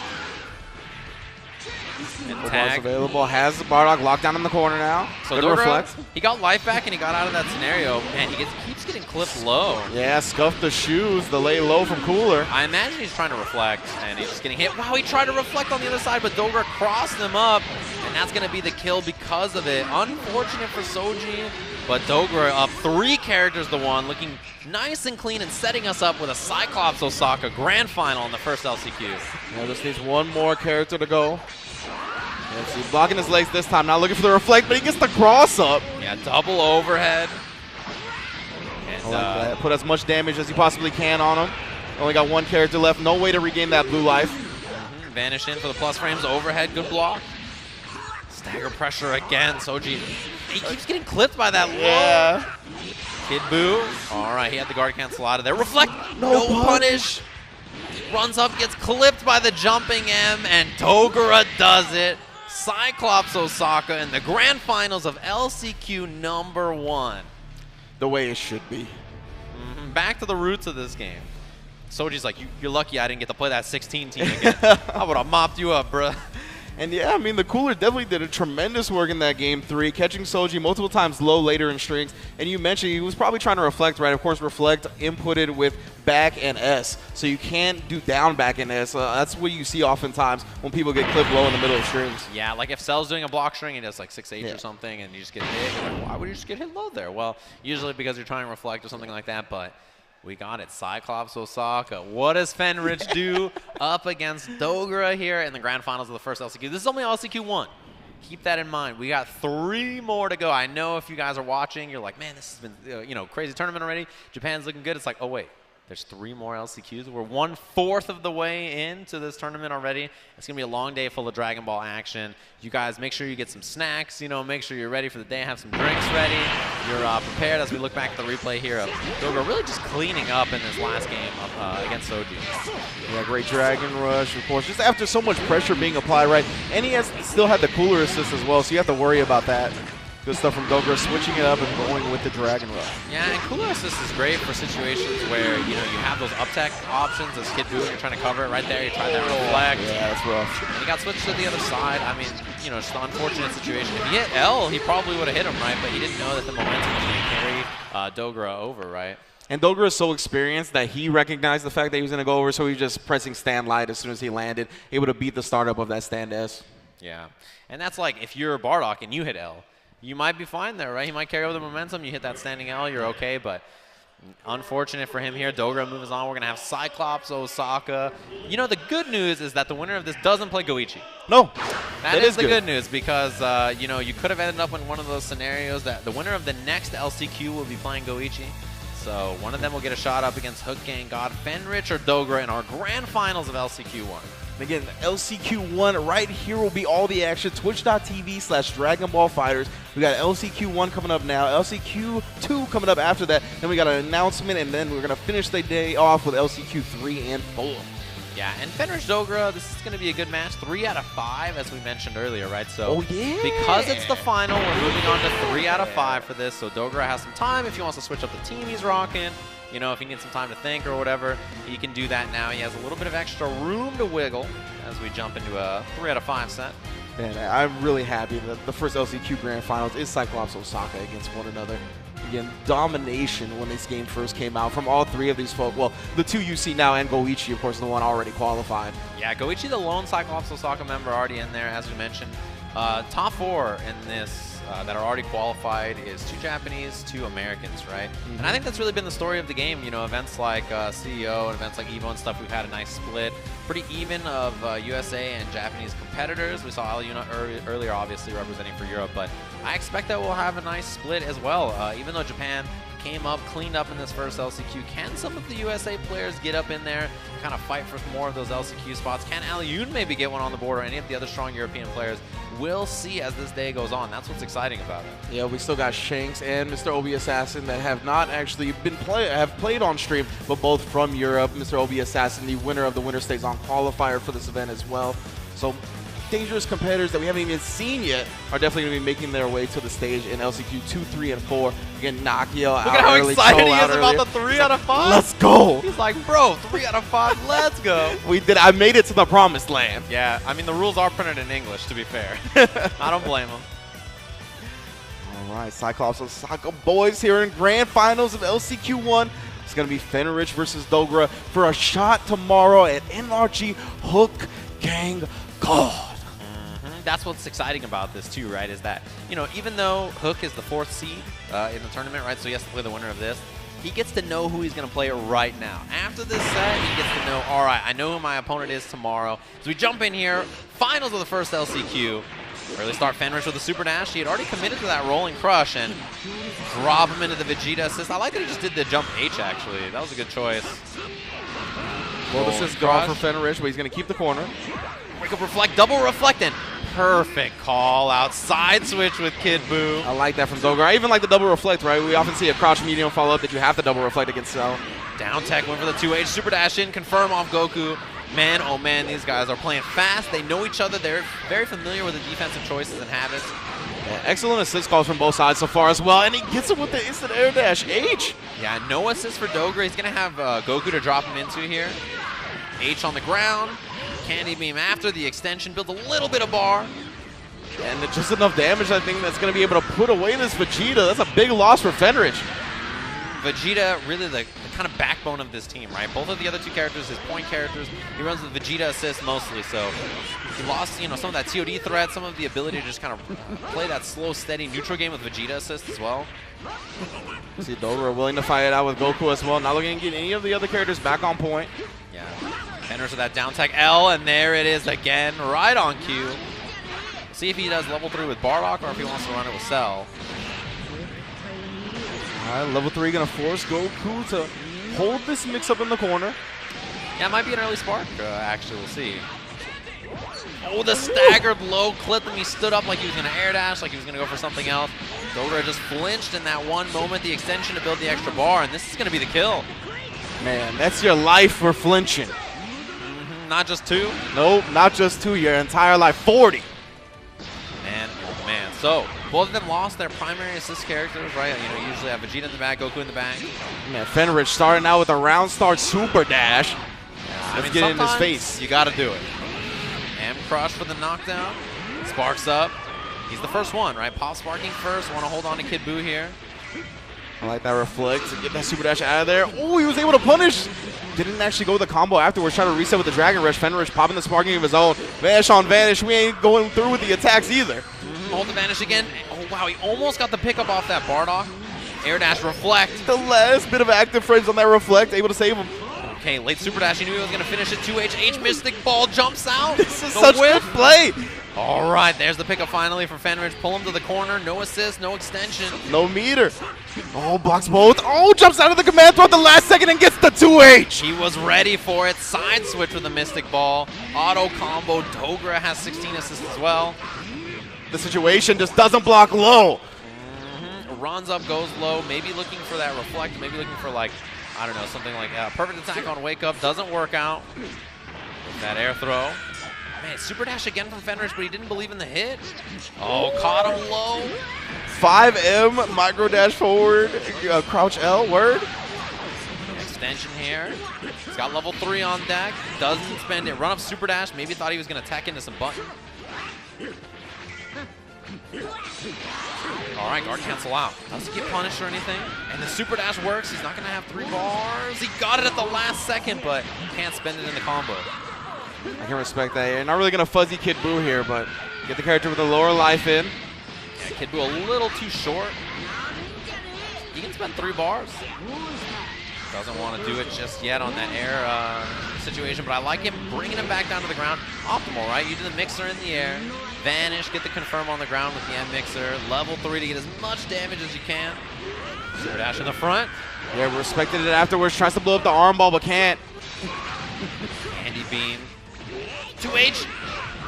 And Bars available. Has the Bardock locked down in the corner now. So Dogra, he got life back and he got out of that scenario. Man, he keeps getting clipped low. Yeah, scuffed the shoes, the lay low from Cooler. I imagine he's trying to reflect and he's just getting hit. Wow, he tried to reflect on the other side, but Dogra crossed him up. And that's going to be the kill because of it. Unfortunate for Soji. But Dogra up 3 characters to 1, looking nice and clean and setting us up with a Cyclops Osaka grand final in the first LCQ. Yeah, just needs one more character to go. Yeah, so he's blocking his legs this time, not looking for the reflect, but he gets the cross up. Yeah, double overhead. And, I like that. Put as much damage as he possibly can on him. Only got 1 character left, no way to regain that blue life. Vanish in for the plus frames, overhead, good block. Stagger pressure again, Soji. He keeps getting clipped by that low. Yeah. Kid Buu. All right, he had the guard cancel out of there. Reflect, No punish. Runs up, gets clipped by the jumping M, and Dogra does it. Cyclops Osaka in the grand finals of LCQ #1. The way it should be. Back to the roots of this game. Soji's like, you're lucky I didn't get to play that 16 team again. I would have mopped you up, bruh. And yeah, I mean, the Cooler definitely did a tremendous work in that game 3, catching Soji multiple times low later in strings. And you mentioned he was probably trying to reflect, right? Of course, reflect inputted with back and S. So you can't do down back and S. That's what you see oftentimes when people get clipped low in the middle of strings. Yeah, like if Cell's doing a block string and does like 6H or something and you just get hit, you're like, why would you just get hit low there? Well, usually because you're trying to reflect or something like that, but we got it. Cyclops Osaka. What does Fenrich do up against Dogra here in the grand finals of the first LCQ? This is only LCQ 1. Keep that in mind. We got 3 more to go. I know if you guys are watching, you're like, man, this has been crazy tournament already. Japan's looking good. It's like, oh, wait. There's 3 more LCQs. We're 1/4 of the way into this tournament already. It's going to be a long day full of Dragon Ball action. You guys make sure you get some snacks, make sure you're ready for the day, have some drinks ready. You're prepared as we look back at the replay here of Dogra really just cleaning up in this last game against Soji. Yeah, great Dragon Rush, of course. Just after so much pressure being applied, right? And he has still had the Cooler assist as well, so you have to worry about that. Good stuff from Dogra, switching it up and going with the Dragon Rush. Yeah, and Cooler Assist is great for situations where, you have those up tech options as Kid Buu, you're trying to cover it right there, you try that reflect. Yeah, that's rough. And he got switched to the other side. I mean, just an unfortunate situation. If he hit L, he probably would have hit him, right? But he didn't know that the momentum was going to carry Dogra over, right? And Dogra is so experienced that he recognized the fact that he was going to go over, so he was just pressing stand light as soon as he landed, able to beat the startup of that stand S. Yeah, and that's like if you're Bardock and you hit L, you might be fine there, right? He might carry over the momentum. You hit that standing L, you're okay, but unfortunate for him here. Dogra moves on. We're going to have Cyclops Osaka. The good news is that the winner of this doesn't play Goichi. No. That is the good news because, you could have ended up in one of those scenarios that the winner of the next LCQ will be playing Goichi. So one of them will get a shot up against Hook Gang God, Fenrich, or Dogra in our grand finals of LCQ 1. And again, LCQ 1 right here will be all the action. Twitch.tv/Dragon Ball Fighters. We got LCQ 1 coming up now. LCQ 2 coming up after that. Then we got an announcement, and then we're going to finish the day off with LCQ 3 and 4. Yeah, and Fenrir Dogra, this is going to be a good match. 3 out of 5, as we mentioned earlier, right? So Oh, yeah. because it's the final, we're moving on to 3 out of 5 for this. So Dogra has some time if he wants to switch up the team he's rocking. You know, if he needs some time to think or whatever, he can do that now. He has a little bit of extra room to wiggle as we jump into a 3 out of 5 set. Man, I'm really happy that the first LCQ Grand Finals is Cyclops Osaka against one another. Again, domination when this game first came out from all 3 of these folk. Well, the 2 you see now and Goichi, of course, the one already qualified. Yeah, Goichi, the lone Cyclops Osaka member, already in there, as we mentioned. Top 4 in this that are already qualified is 2 Japanese, 2 Americans, right? And I think that's really been the story of the game. You know, events like CEO and events like EVO and stuff, we've had a nice split. Pretty even of USA and Japanese competitors. We saw Alyuna earlier, obviously, representing for Europe, but I expect that we'll have a nice split as well. Even though Japan came up, cleaned up in this first LCQ, can some of the USA players get up in there, kind of fight for more of those LCQ spots? Can Alyuna maybe get one on the board, or any of the other strong European players? We'll see as this day goes on. That's what's exciting about it. Yeah, we still got Shanks and Mr. Obi Assassin that have not actually been played on stream, but both from Europe. Mr. Obi Assassin, the winner of the Winner Stays On qualifier for this event as well. So dangerous competitors that we haven't even seen yet are definitely going to be making their way to the stage in LCQ 2, 3, and 4. Again, Nakia out Look at how early, excited Cho he out is about earlier. the 3 out of 5. Let's go. He's like, bro, 3 out of 5, let's go. We did. I made it to the promised land. Yeah, I mean, the rules are printed in English, to be fair. I don't blame him. All right, Cyclops Osaka boys here in grand finals of LCQ1. It's going to be Fenrir versus Dogra for a shot tomorrow at NRG Hook Gang God. That's what's exciting about this too, right? Is that, you know, even though Hook is the 4th seed in the tournament, right? So he has to play the winner of this. He gets to know who he's going to play right now. After this set, he gets to know, all right, I know who my opponent is tomorrow. So we jump in here, finals of the first LCQ. Early start Fenrir with a super dash. He had already committed to that rolling crush and drop him into the Vegeta assist. I like that he just did the jump H, actually. That was a good choice. Well, this is gone for Fenrir, but he's going to keep the corner. Wake up, reflect, double reflect, and perfect call out. Side switch with Kid Buu. I like that from Dogra. I even like the double reflect, right? We often see a crouch medium follow-up that you have to double reflect against Cell. Down tech, went for the 2H, super dash in, confirm off Goku. Man, oh man, these guys are playing fast. They know each other. They're very familiar with the defensive choices and habits. Yeah, excellent assist calls from both sides so far as well, and he gets it with the instant air dash. H. Yeah, no assist for Dogra. He's going to have Goku to drop him into here. H on the ground. Candy beam after the extension, builds a little bit of bar. And just enough damage, I think, that's going to be able to put away this Vegeta. That's a big loss for Fenrir. Vegeta, really the kind of backbone of this team, right? Both of the other 2 characters, his point characters, he runs with Vegeta assist mostly, so he lost, you know, some of that TOD threat, some of the ability to just kind of play that slow, steady, neutral game with Vegeta assist as well. See Dogra willing to fight it out with Goku as well, not looking to get any of the other characters back on point. Yeah, enters with that down tech L, and there it is again, right on cue. See if he does level 3 with Bardock or if he wants to run it with Cell. All right, level 3 going to force Goku to hold this mix-up in the corner. Yeah, it might be an early spark, actually, we'll see. Oh, the staggered low clip him. He stood up like he was going to air dash, like he was going to go for something else. Dogra just flinched in that one moment, the extension to build the extra bar, and this is going to be the kill. Man, that's your life for flinching. Not just 2. Nope, not just 2, your entire life, 40. Man, oh man. So, both of them lost their primary assist characters, right? You know, you usually have Vegeta in the back, Goku in the back. Man, Fenrir starting out with a round start super dash. Let's get in his face. You got to do it. M Crush for the knockdown. Sparks up. He's the first one, right? Pop sparking first. Want to hold on to Kid Buu here. I like that reflect to get that super dash out of there. Oh, he was able to punish. Didn't actually go with the combo afterwards. Trying to reset with the Dragon Rush. Fenrir popping the sparking of his own. Vanish on Vanish. We ain't going through with the attacks either. Hold the Vanish again. Oh, wow. He almost got the pickup off that Bardock. Air dash reflect. The last bit of active frames on that reflect. Able to save him. Okay, late super dash. He knew he was going to finish it. 2H. H Mystic Ball jumps out. This is such whip. good play. All right, there's the pickup finally for Fenrir. Pull him to the corner. No assist, no extension. No meter. Oh, blocks both. Oh, jumps out of the command throw at the last second and gets the 2H. He was ready for it. Side switch with a Mystic Ball. Auto combo. Dogra has 16 assists as well. The situation just doesn't block low. Runs up, goes low. Maybe looking for that reflect. Maybe looking for, like, I don't know, something like perfect attack on wake up. Doesn't work out. With that air throw. Man, super dash again from Fenrich, but he didn't believe in the hit. Oh, caught him low. 5M, micro dash forward, crouch L, word. Extension here. He's got level 3 on deck. Doesn't spend it. Run up super dash. Maybe thought he was going to tech into some button. All right, guard cancel out. Doesn't get punished or anything. And the super dash works. He's not going to have 3 bars. He got it at the last second, but can't spend it in the combo. I can respect that. You're not really going to fuzzy Kid Buu here, but get the character with a lower life in. Yeah, Kid Buu a little too short. He can spend 3 bars. Doesn't want to do it just yet on that air situation, but I like him bringing him back down to the ground. Optimal, right? You do the mixer in the air, vanish, get the confirm on the ground with the M mixer, level 3 to get as much damage as you can. Super dash in the front. Yeah, respected it afterwards. Tries to blow up the arm ball, but can't. Andy beam. 2H.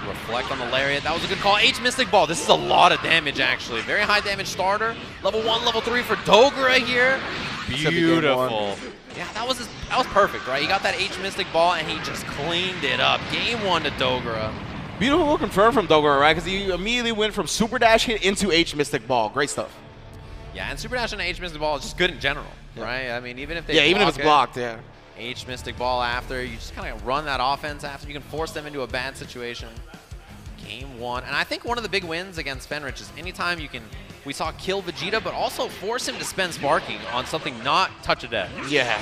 Reflect on the lariat. That was a good call. H Mystic Ball. This is a lot of damage, actually. Very high damage starter. Level 1, level 3 for Dogra here. Beautiful. Yeah, that was perfect, right? He got that H Mystic Ball, and he just cleaned it up. Game 1 to Dogra. Beautiful confirm from Dogra, right? Because he immediately went from super dash hit into H Mystic Ball. Great stuff. Yeah, and super dash and H Mystic Ball is just good in general, right? I mean, even if they even if it's blocked, yeah. H Mystic Ball after, you just kind of run that offense after. You can force them into a bad situation. Game 1. And I think one of the big wins against Fenrich is anytime you can, we saw kill Vegeta, but also force him to spend sparking on something not touch a death. Yeah.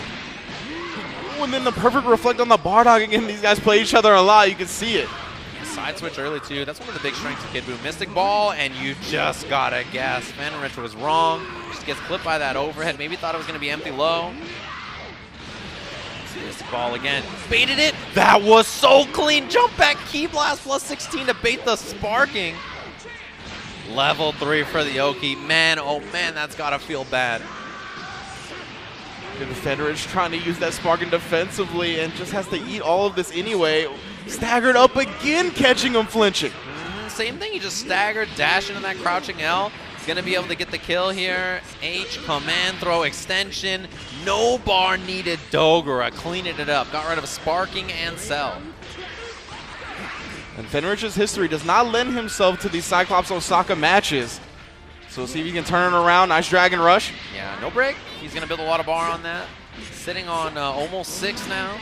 Ooh, and then the perfect reflect on the Bardock again. These guys play each other a lot. You can see it. Yeah, side switch early too. That's one of the big strengths of Kid Buu. Mystic Ball, and you just gotta guess. Fenrich was wrong. Just gets clipped by that overhead. Maybe thought it was gonna be empty low. Mystic Ball again. Baited it. That was so clean. Jump back Ki Blast plus 16 to bait the sparking. Level 3 for the Oki. Man, oh man, that's gotta feel bad. And Fenrich trying to use that sparking defensively and just has to eat all of this anyway. Staggered up again, catching him flinching. Same thing, he just staggered, dash into that crouching L. He's gonna be able to get the kill here. H, command throw, extension. No bar needed, Dogra cleaning it up. Got rid of sparking and cell. And Fenrich's history does not lend himself to these Cyclops Osaka matches. So we'll see if he can turn it around. Nice Dragon Rush. Yeah, no break. He's going to build a lot of bar on that. Sitting on almost 6 now.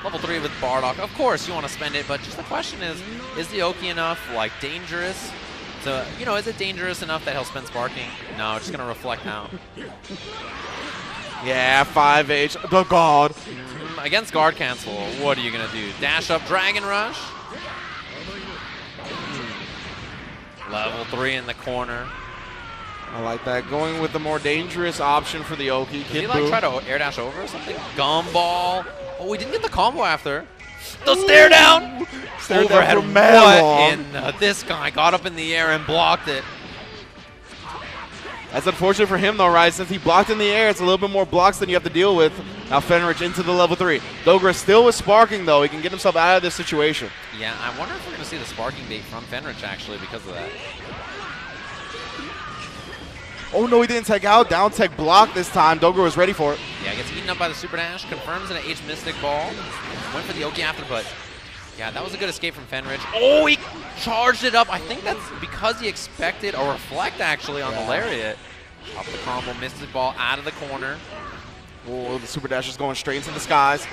Level 3 with Bardock. Of course, you want to spend it, but just the question is the Oki enough, like, dangerous? So, you know, is it dangerous enough that he'll spend sparking? No, just going to reflect now. Yeah, 5H. The God. Against guard cancel, what are you going to do? Dash up Dragon Rush. Level 3 in the corner. I like that. Going with the more dangerous option for the Oki. Did he like try to air dash over or something? Gumball. Oh, we didn't get the combo after. The stare down. Stare Overhead. down for mad long. And this guy got up in the air and blocked it. That's unfortunate for him, though, right? Since he blocked in the air, it's a little bit more blocks than you have to deal with. Now Fenrich into the level 3. Dogra still with sparking, though. He can get himself out of this situation. Yeah, I wonder if we're going to see the sparking bait from Fenrich, actually, because of that. Oh, no, he didn't tech out. Down tech block this time. Dogra was ready for it. Yeah, gets eaten up by the Super Dash. Confirms an H Mystic Ball. Went for the Oki after, but yeah, that was a good escape from Fenrich. Oh, he charged it up. I think that's because he expected a reflect, actually, on the Lariat. Up the combo, Mystic Ball out of the corner. Oh, the Super Dash is going straight into the skies.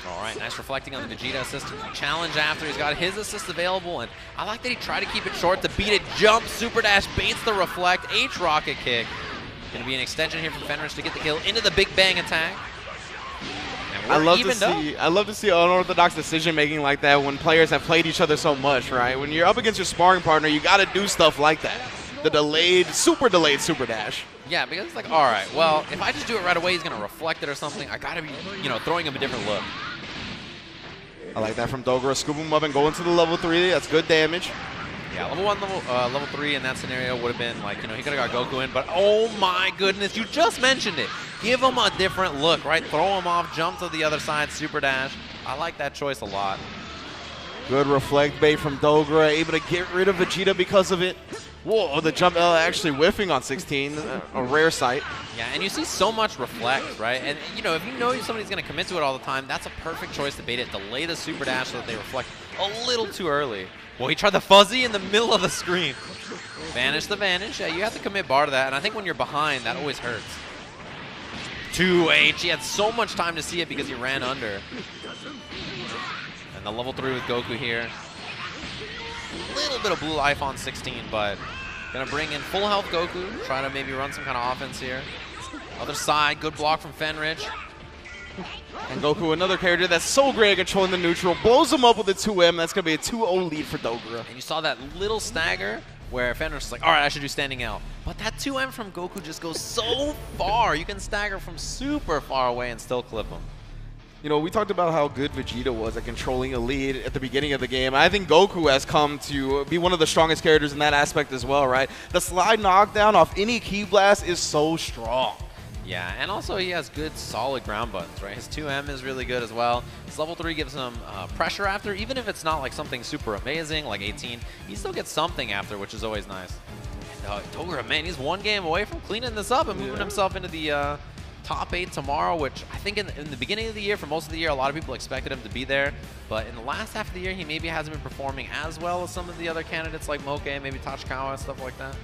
All right, nice reflecting on the Vegeta assist. Challenge after. He's got his assist available, and I like that he tried to keep it short to beat it. Jump, Super Dash, baits the reflect, H rocket kick. Going to be an extension here from Fenrich to get the kill into the Big Bang attack. I love to see unorthodox decision making like that when players have played each other so much, right? When you're up against your sparring partner, you got to do stuff like that. The delayed, super delayed Super Dash. Yeah, because it's like, all right, well, if I just do it right away, he's going to reflect it or something. I got to be, you know, throwing him a different look. I like that from Dogra. Scoop him up and go into the level 3. That's good damage. Yeah, level 1, level 3 in that scenario would have been like, you know, he could have got Goku in, but oh my goodness, you just mentioned it. Give him a different look, right? Throw him off, jump to the other side, Super Dash. I like that choice a lot. Good reflect bait from Dogra, able to get rid of Vegeta because of it. Whoa, the jump L actually whiffing on 16, a rare sight. Yeah, and you see so much reflect, right? And, you know, if you know somebody's going to commit to it all the time, that's a perfect choice to bait it. Delay the super dash so that they reflect a little too early. Well, he tried the fuzzy in the middle of the screen. Vanish the vanish. Yeah, you have to commit bar to that. And I think when you're behind, that always hurts. 2H. He had so much time to see it because he ran under. And the level 3 with Goku here. Little bit of blue life on 16, but gonna bring in full health Goku. Try to maybe run some kind of offense here. Other side, good block from Fenrich. And Goku, another character that's so great at controlling the neutral, blows him up with a 2M. That's going to be a 2-0 lead for Dogra. And you saw that little stagger where Fenrich was like, all right, I should do standing out. But that 2M from Goku just goes so far. You can stagger from super far away and still clip him. You know, we talked about how good Vegeta was at controlling a lead at the beginning of the game. I think Goku has come to be one of the strongest characters in that aspect as well, right? The slide knockdown off any Ki Blast is so strong. Yeah, and also he has good, solid ground buttons, right? His 2M is really good as well. His level 3 gives him pressure after, even if it's not like something super amazing, like 18, he still gets something after, which is always nice. And Dogra, man, he's one game away from cleaning this up and moving himself into the top 8 tomorrow, which I think in the beginning of the year, for most of the year, a lot of people expected him to be there. But in the last half of the year, he maybe hasn't been performing as well as some of the other candidates like Moke, maybe Tachikawa, stuff like that.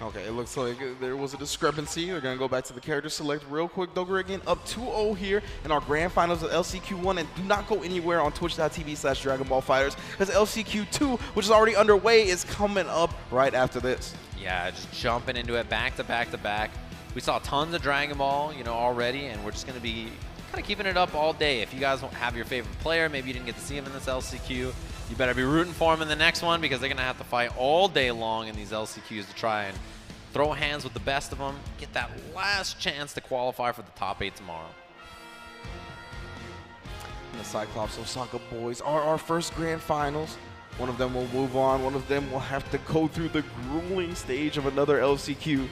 Okay, it looks like there was a discrepancy. We're going to go back to the character select real quick. Dogra again up 2-0 here in our grand finals of LCQ1. And do not go anywhere on twitch.tv/DragonBallFighters because LCQ2, which is already underway, is coming up right after this. Yeah, just jumping into it back to back to back. We saw tons of Dragon Ball, you know, already, and we're just going to be kind of keeping it up all day. If you guys have your favorite player, maybe you didn't get to see him in this LCQ, you better be rooting for him in the next one because they're going to have to fight all day long in these LCQs to try and throw hands with the best of them, get that last chance to qualify for the top 8 tomorrow. And the Cyclops Osaka boys are our first grand finals. One of them will move on. One of them will have to go through the grueling stage of another LCQ. You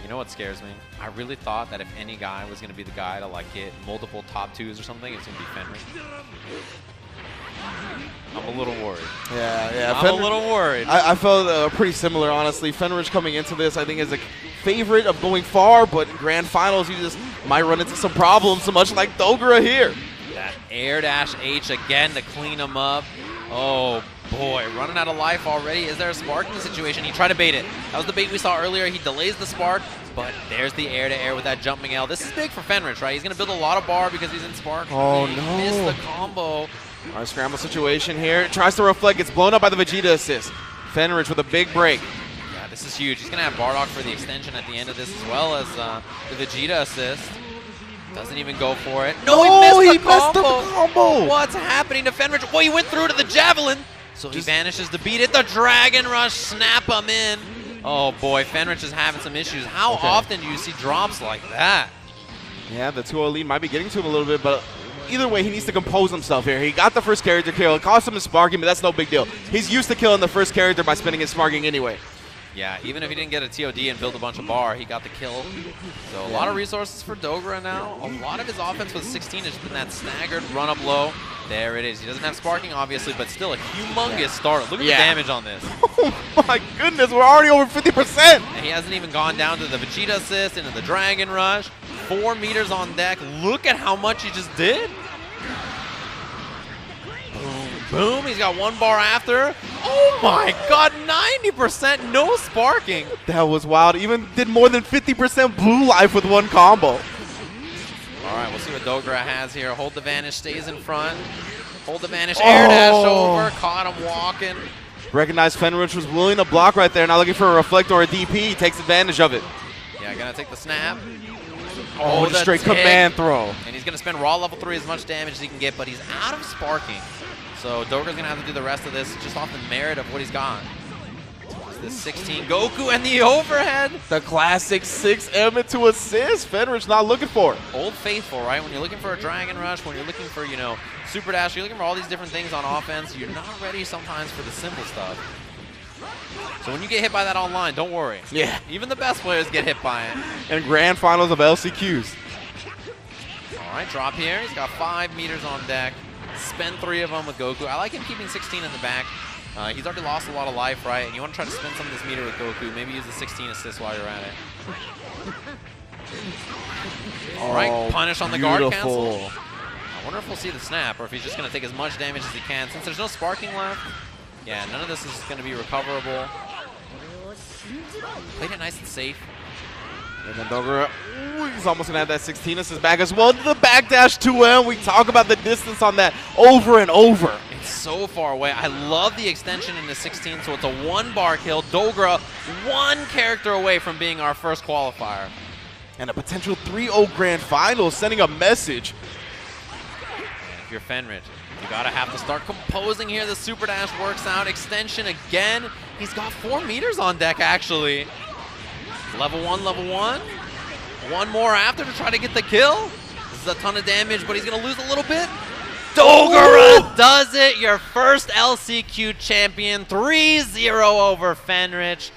know what scares me? I really thought that if any guy was going to be the guy to like get multiple top 2s or something, it's going to be Fenrir. I'm a little worried. Yeah. I'm a little worried. I felt pretty similar, honestly. Fenrich coming into this, I think, is a favorite of going far, but in grand finals, you just might run into some problems, so much like Dogra here. That air dash H again to clean him up. Oh, boy, running out of life already. Is there a sparking situation? He tried to bait it. That was the bait we saw earlier. He delays the spark, but there's the air-to-air with that jumping L. This is big for Fenrich, right? He's going to build a lot of bar because he's in spark. Oh, he no. missed the combo. All right, scramble situation here. Tries to reflect. Gets blown up by the Vegeta assist. Fenrich with a big break. Yeah, this is huge. He's going to have Bardock for the extension at the end of this as well as the Vegeta assist. Doesn't even go for it. No, he missed the combo. What's happening to Fenrich? Well, he went through to the Javelin. So he vanishes to beat it. The Dragon Rush, snap him in. Oh, boy, Fenrich is having some issues. How often do you see drops like that? Yeah, the 2-0 lead might be getting to him a little bit, but either way, he needs to compose himself here. He got the first character kill. It cost him his sparking, but that's no big deal. He's used to killing the first character by spending his sparking anyway. Yeah, even if he didn't get a TOD and build a bunch of bar, he got the kill. So a lot of resources for Dogra now. A lot of his offense with 16 has been that staggered run up low. There it is. He doesn't have sparking, obviously, but still a humongous start. Look at the damage on this. Oh my goodness, we're already over 50%. And he hasn't even gone down to the Vegeta assist, into the Dragon Rush. 4 meters on deck. Look at how much he just did. Boom, he's got 1 bar after. Oh my god, 90% no sparking. That was wild. Even did more than 50% blue life with 1 combo. All right, we'll see what Dogra has here. Hold the vanish, stays in front. Hold the vanish, air dash over, caught him walking. Recognized Fenrich was willing to block right there, not looking for a reflect or a DP. He takes advantage of it. Yeah, gonna take the snap. Oh, the straight command throw. And he's gonna spend raw level 3 as much damage as he can get, but he's out of sparking. So Dogra's gonna have to do the rest of this just off the merit of what he's got. This 16 Goku and the overhead. The classic 6M into assist. Fenrich not looking for it. Old faithful, right? When you're looking for a Dragon Rush, when you're looking for, you know, Super Dash, you're looking for all these different things on offense. You're not ready sometimes for the simple stuff. So when you get hit by that online, don't worry. Yeah. Even the best players get hit by it. And grand finals of LCQs. All right, drop here. He's got 5 meters on deck. Spend 3 of them with Goku. I like him keeping 16 in the back. He's already lost a lot of life, right? And you want to try to spend some of this meter with Goku. Maybe use the 16 assist while you're at it. All right, punish on the guard cancel. I wonder if we'll see the snap or if he's just going to take as much damage as he can. Since there's no sparking left, yeah, none of this is going to be recoverable. Played it nice and safe. And then Dogura, he's almost going to have that 16 assist back as well. The backdash 2M, we talk about the distance on that over and over. It's so far away. I love the extension in the 16, so it's a 1-bar kill. Dogra, 1 character away from being our first qualifier. And a potential 3-0 grand final, sending a message. And if you're Fenrich, you gotta have to start composing here. The super dash works out. Extension again. He's got 4 meters on deck, actually. Level 1, level 1. 1 more after to try to get the kill. This is a ton of damage, but he's gonna lose a little bit. Dogura does it. Your first LCQ champion. 3-0 over Fenrich.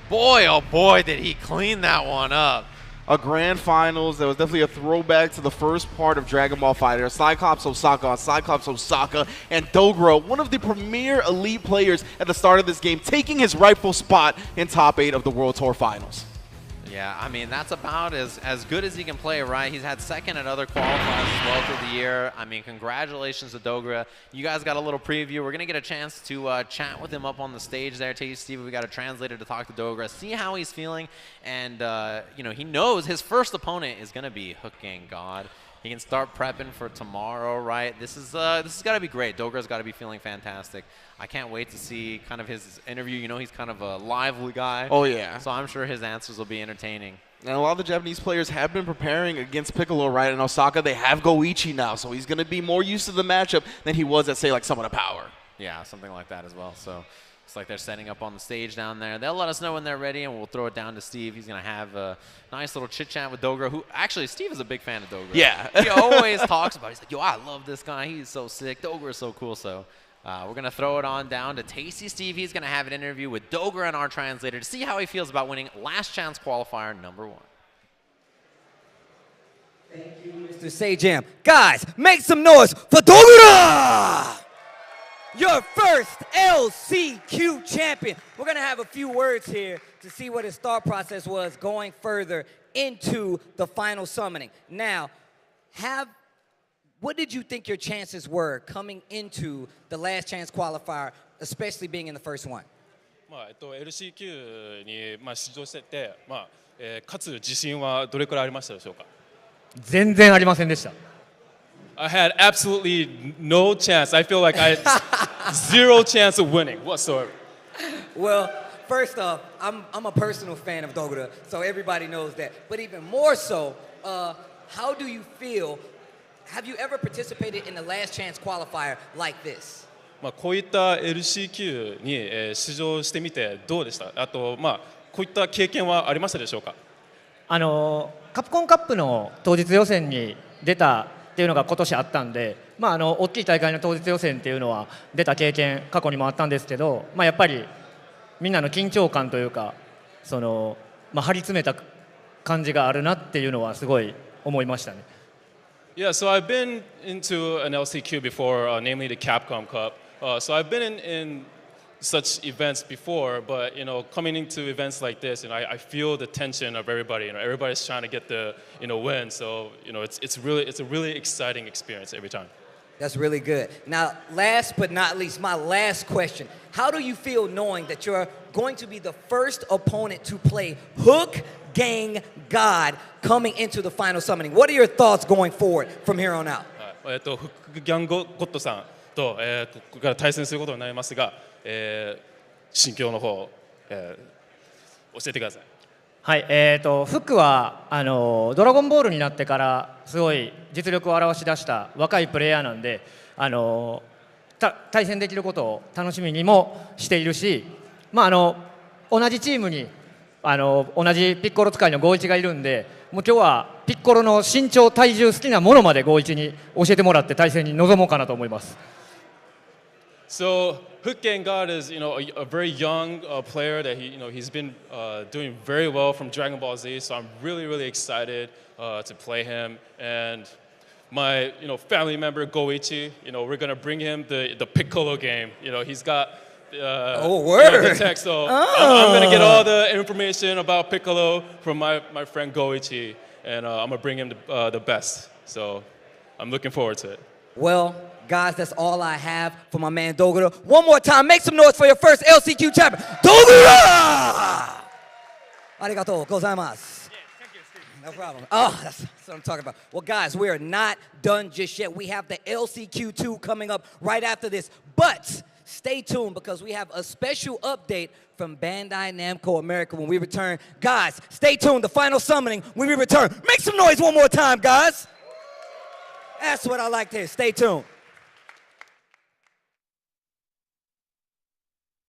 Boy, oh boy, did he clean that one up. A grand finals that was definitely a throwback to the first part of Dragon Ball FighterZ. Cyclops Osaka on Cyclops Osaka, and Dogra, one of the premier elite players at the start of this game, taking his rightful spot in top 8 of the World Tour Finals. Yeah, I mean, that's about as good as he can play, right? He's had second at other qualifiers as well through the year. I mean, congratulations to Dogra. You guys got a little preview. We're going to get a chance to chat with him up on the stage there. Tell you, Steve, we got a translator to talk to Dogra, see how he's feeling. And, you know, he knows his first opponent is going to be Hook Gang God. He can start prepping for tomorrow, right? This is got to be great. Dogra's got to be feeling fantastic. I can't wait to see kind of his interview. You know, he's kind of a lively guy. Oh, yeah. So I'm sure his answers will be entertaining. And a lot of the Japanese players have been preparing against Piccolo, right? In Osaka, they have Goichi now, so he's going to be more used to the matchup than he was at, say, like Summon of Power. Yeah, something like that as well. So it's like they're setting up on the stage down there. They'll let us know when they're ready, and we'll throw it down to Steve. He's going to have a nice little chit-chat with Dogra, who actually, Steve is a big fan of Dogra. Yeah. He always talks about it. He's like, yo, I love this guy. He's so sick. Dogra is so cool. So we're going to throw it on down to Tasty Steve. He's going to have an interview with Dogra and our translator to see how he feels about winning Last Chance Qualifier #1. Thank you, Mr. Sajam. Guys, make some noise for Dogura! Your first LCQ champion. We're going to have a few words here to see what his thought process was going further into the final summoning. Now, what did you think your chances were coming into the Last Chance Qualifier, especially being in the first one? LCQ に出場してて、勝つ自信はどれくらいありましたでしょうか？全然ありませんでした。I had absolutely no chance. I feel like I had zero chance of winning whatsoever. Well, first off, I'm a personal fan of Dogura, so everybody knows that. But even more so, how do you feel? Have you ever participated in the Last Chance Qualifier like this? こういった LCQ に出場してみてどうでした？あとこういった経験はありましたでしょうか？カプコンカップの当日予選に出たっていうのが今年あったんで、大きい大会の当日予選っていうのは出た経験過去にもあったんですけど、やっぱりみんなの緊張感というか、張り詰めた感じがあるなっていうのはすごい思いましたね。Yeah, so I've been into an LCQ before, namely the Capcom Cup. So I've been in such events before, but coming into events like this, I feel the tension of everybody. Everybody's trying to get the win. So it's a really exciting experience every time. That's really good. Now, last but not least, my last question: how do you feel knowing that you're going to be the first opponent to play Hook Gang God coming into the final summoning? What are your thoughts going forward from here on out? フックギャンゴッドさんとここから対戦することになりますが。心境の方、教えてください。はい、フックはドラゴンボールになってからすごい実力を表し出した若いプレイヤーなんで、対戦できることを楽しみにもしているし、同じチームに同じピッコロ使いの51がいるんで、もう今日はピッコロの身長体重好きなものまで51に教えてもらって対戦に臨もうかなと思います。So Hook Gang God is a very young player that he's been doing very well from Dragon Ball Z. So I'm really excited to play him. And my family member Goichi, we're gonna bring him the Piccolo game. He's got the text. So I'm going to get all the information about Piccolo from my friend Goichi, and I'm going to bring him the best. So I'm looking forward to it. Well, guys, that's all I have for my man Dogura. One more time, make some noise for your first LCQ champion, Dogura! Arigatou gozaimasu. No problem. Oh, that's what I'm talking about. Well, guys, we are not done just yet. We have the LCQ2 coming up right after this. But stay tuned because we have a special update from Bandai Namco America when we return. Guys, stay tuned. The final summoning when we return. Make some noise one more time, guys. That's what I like to hear. Stay tuned.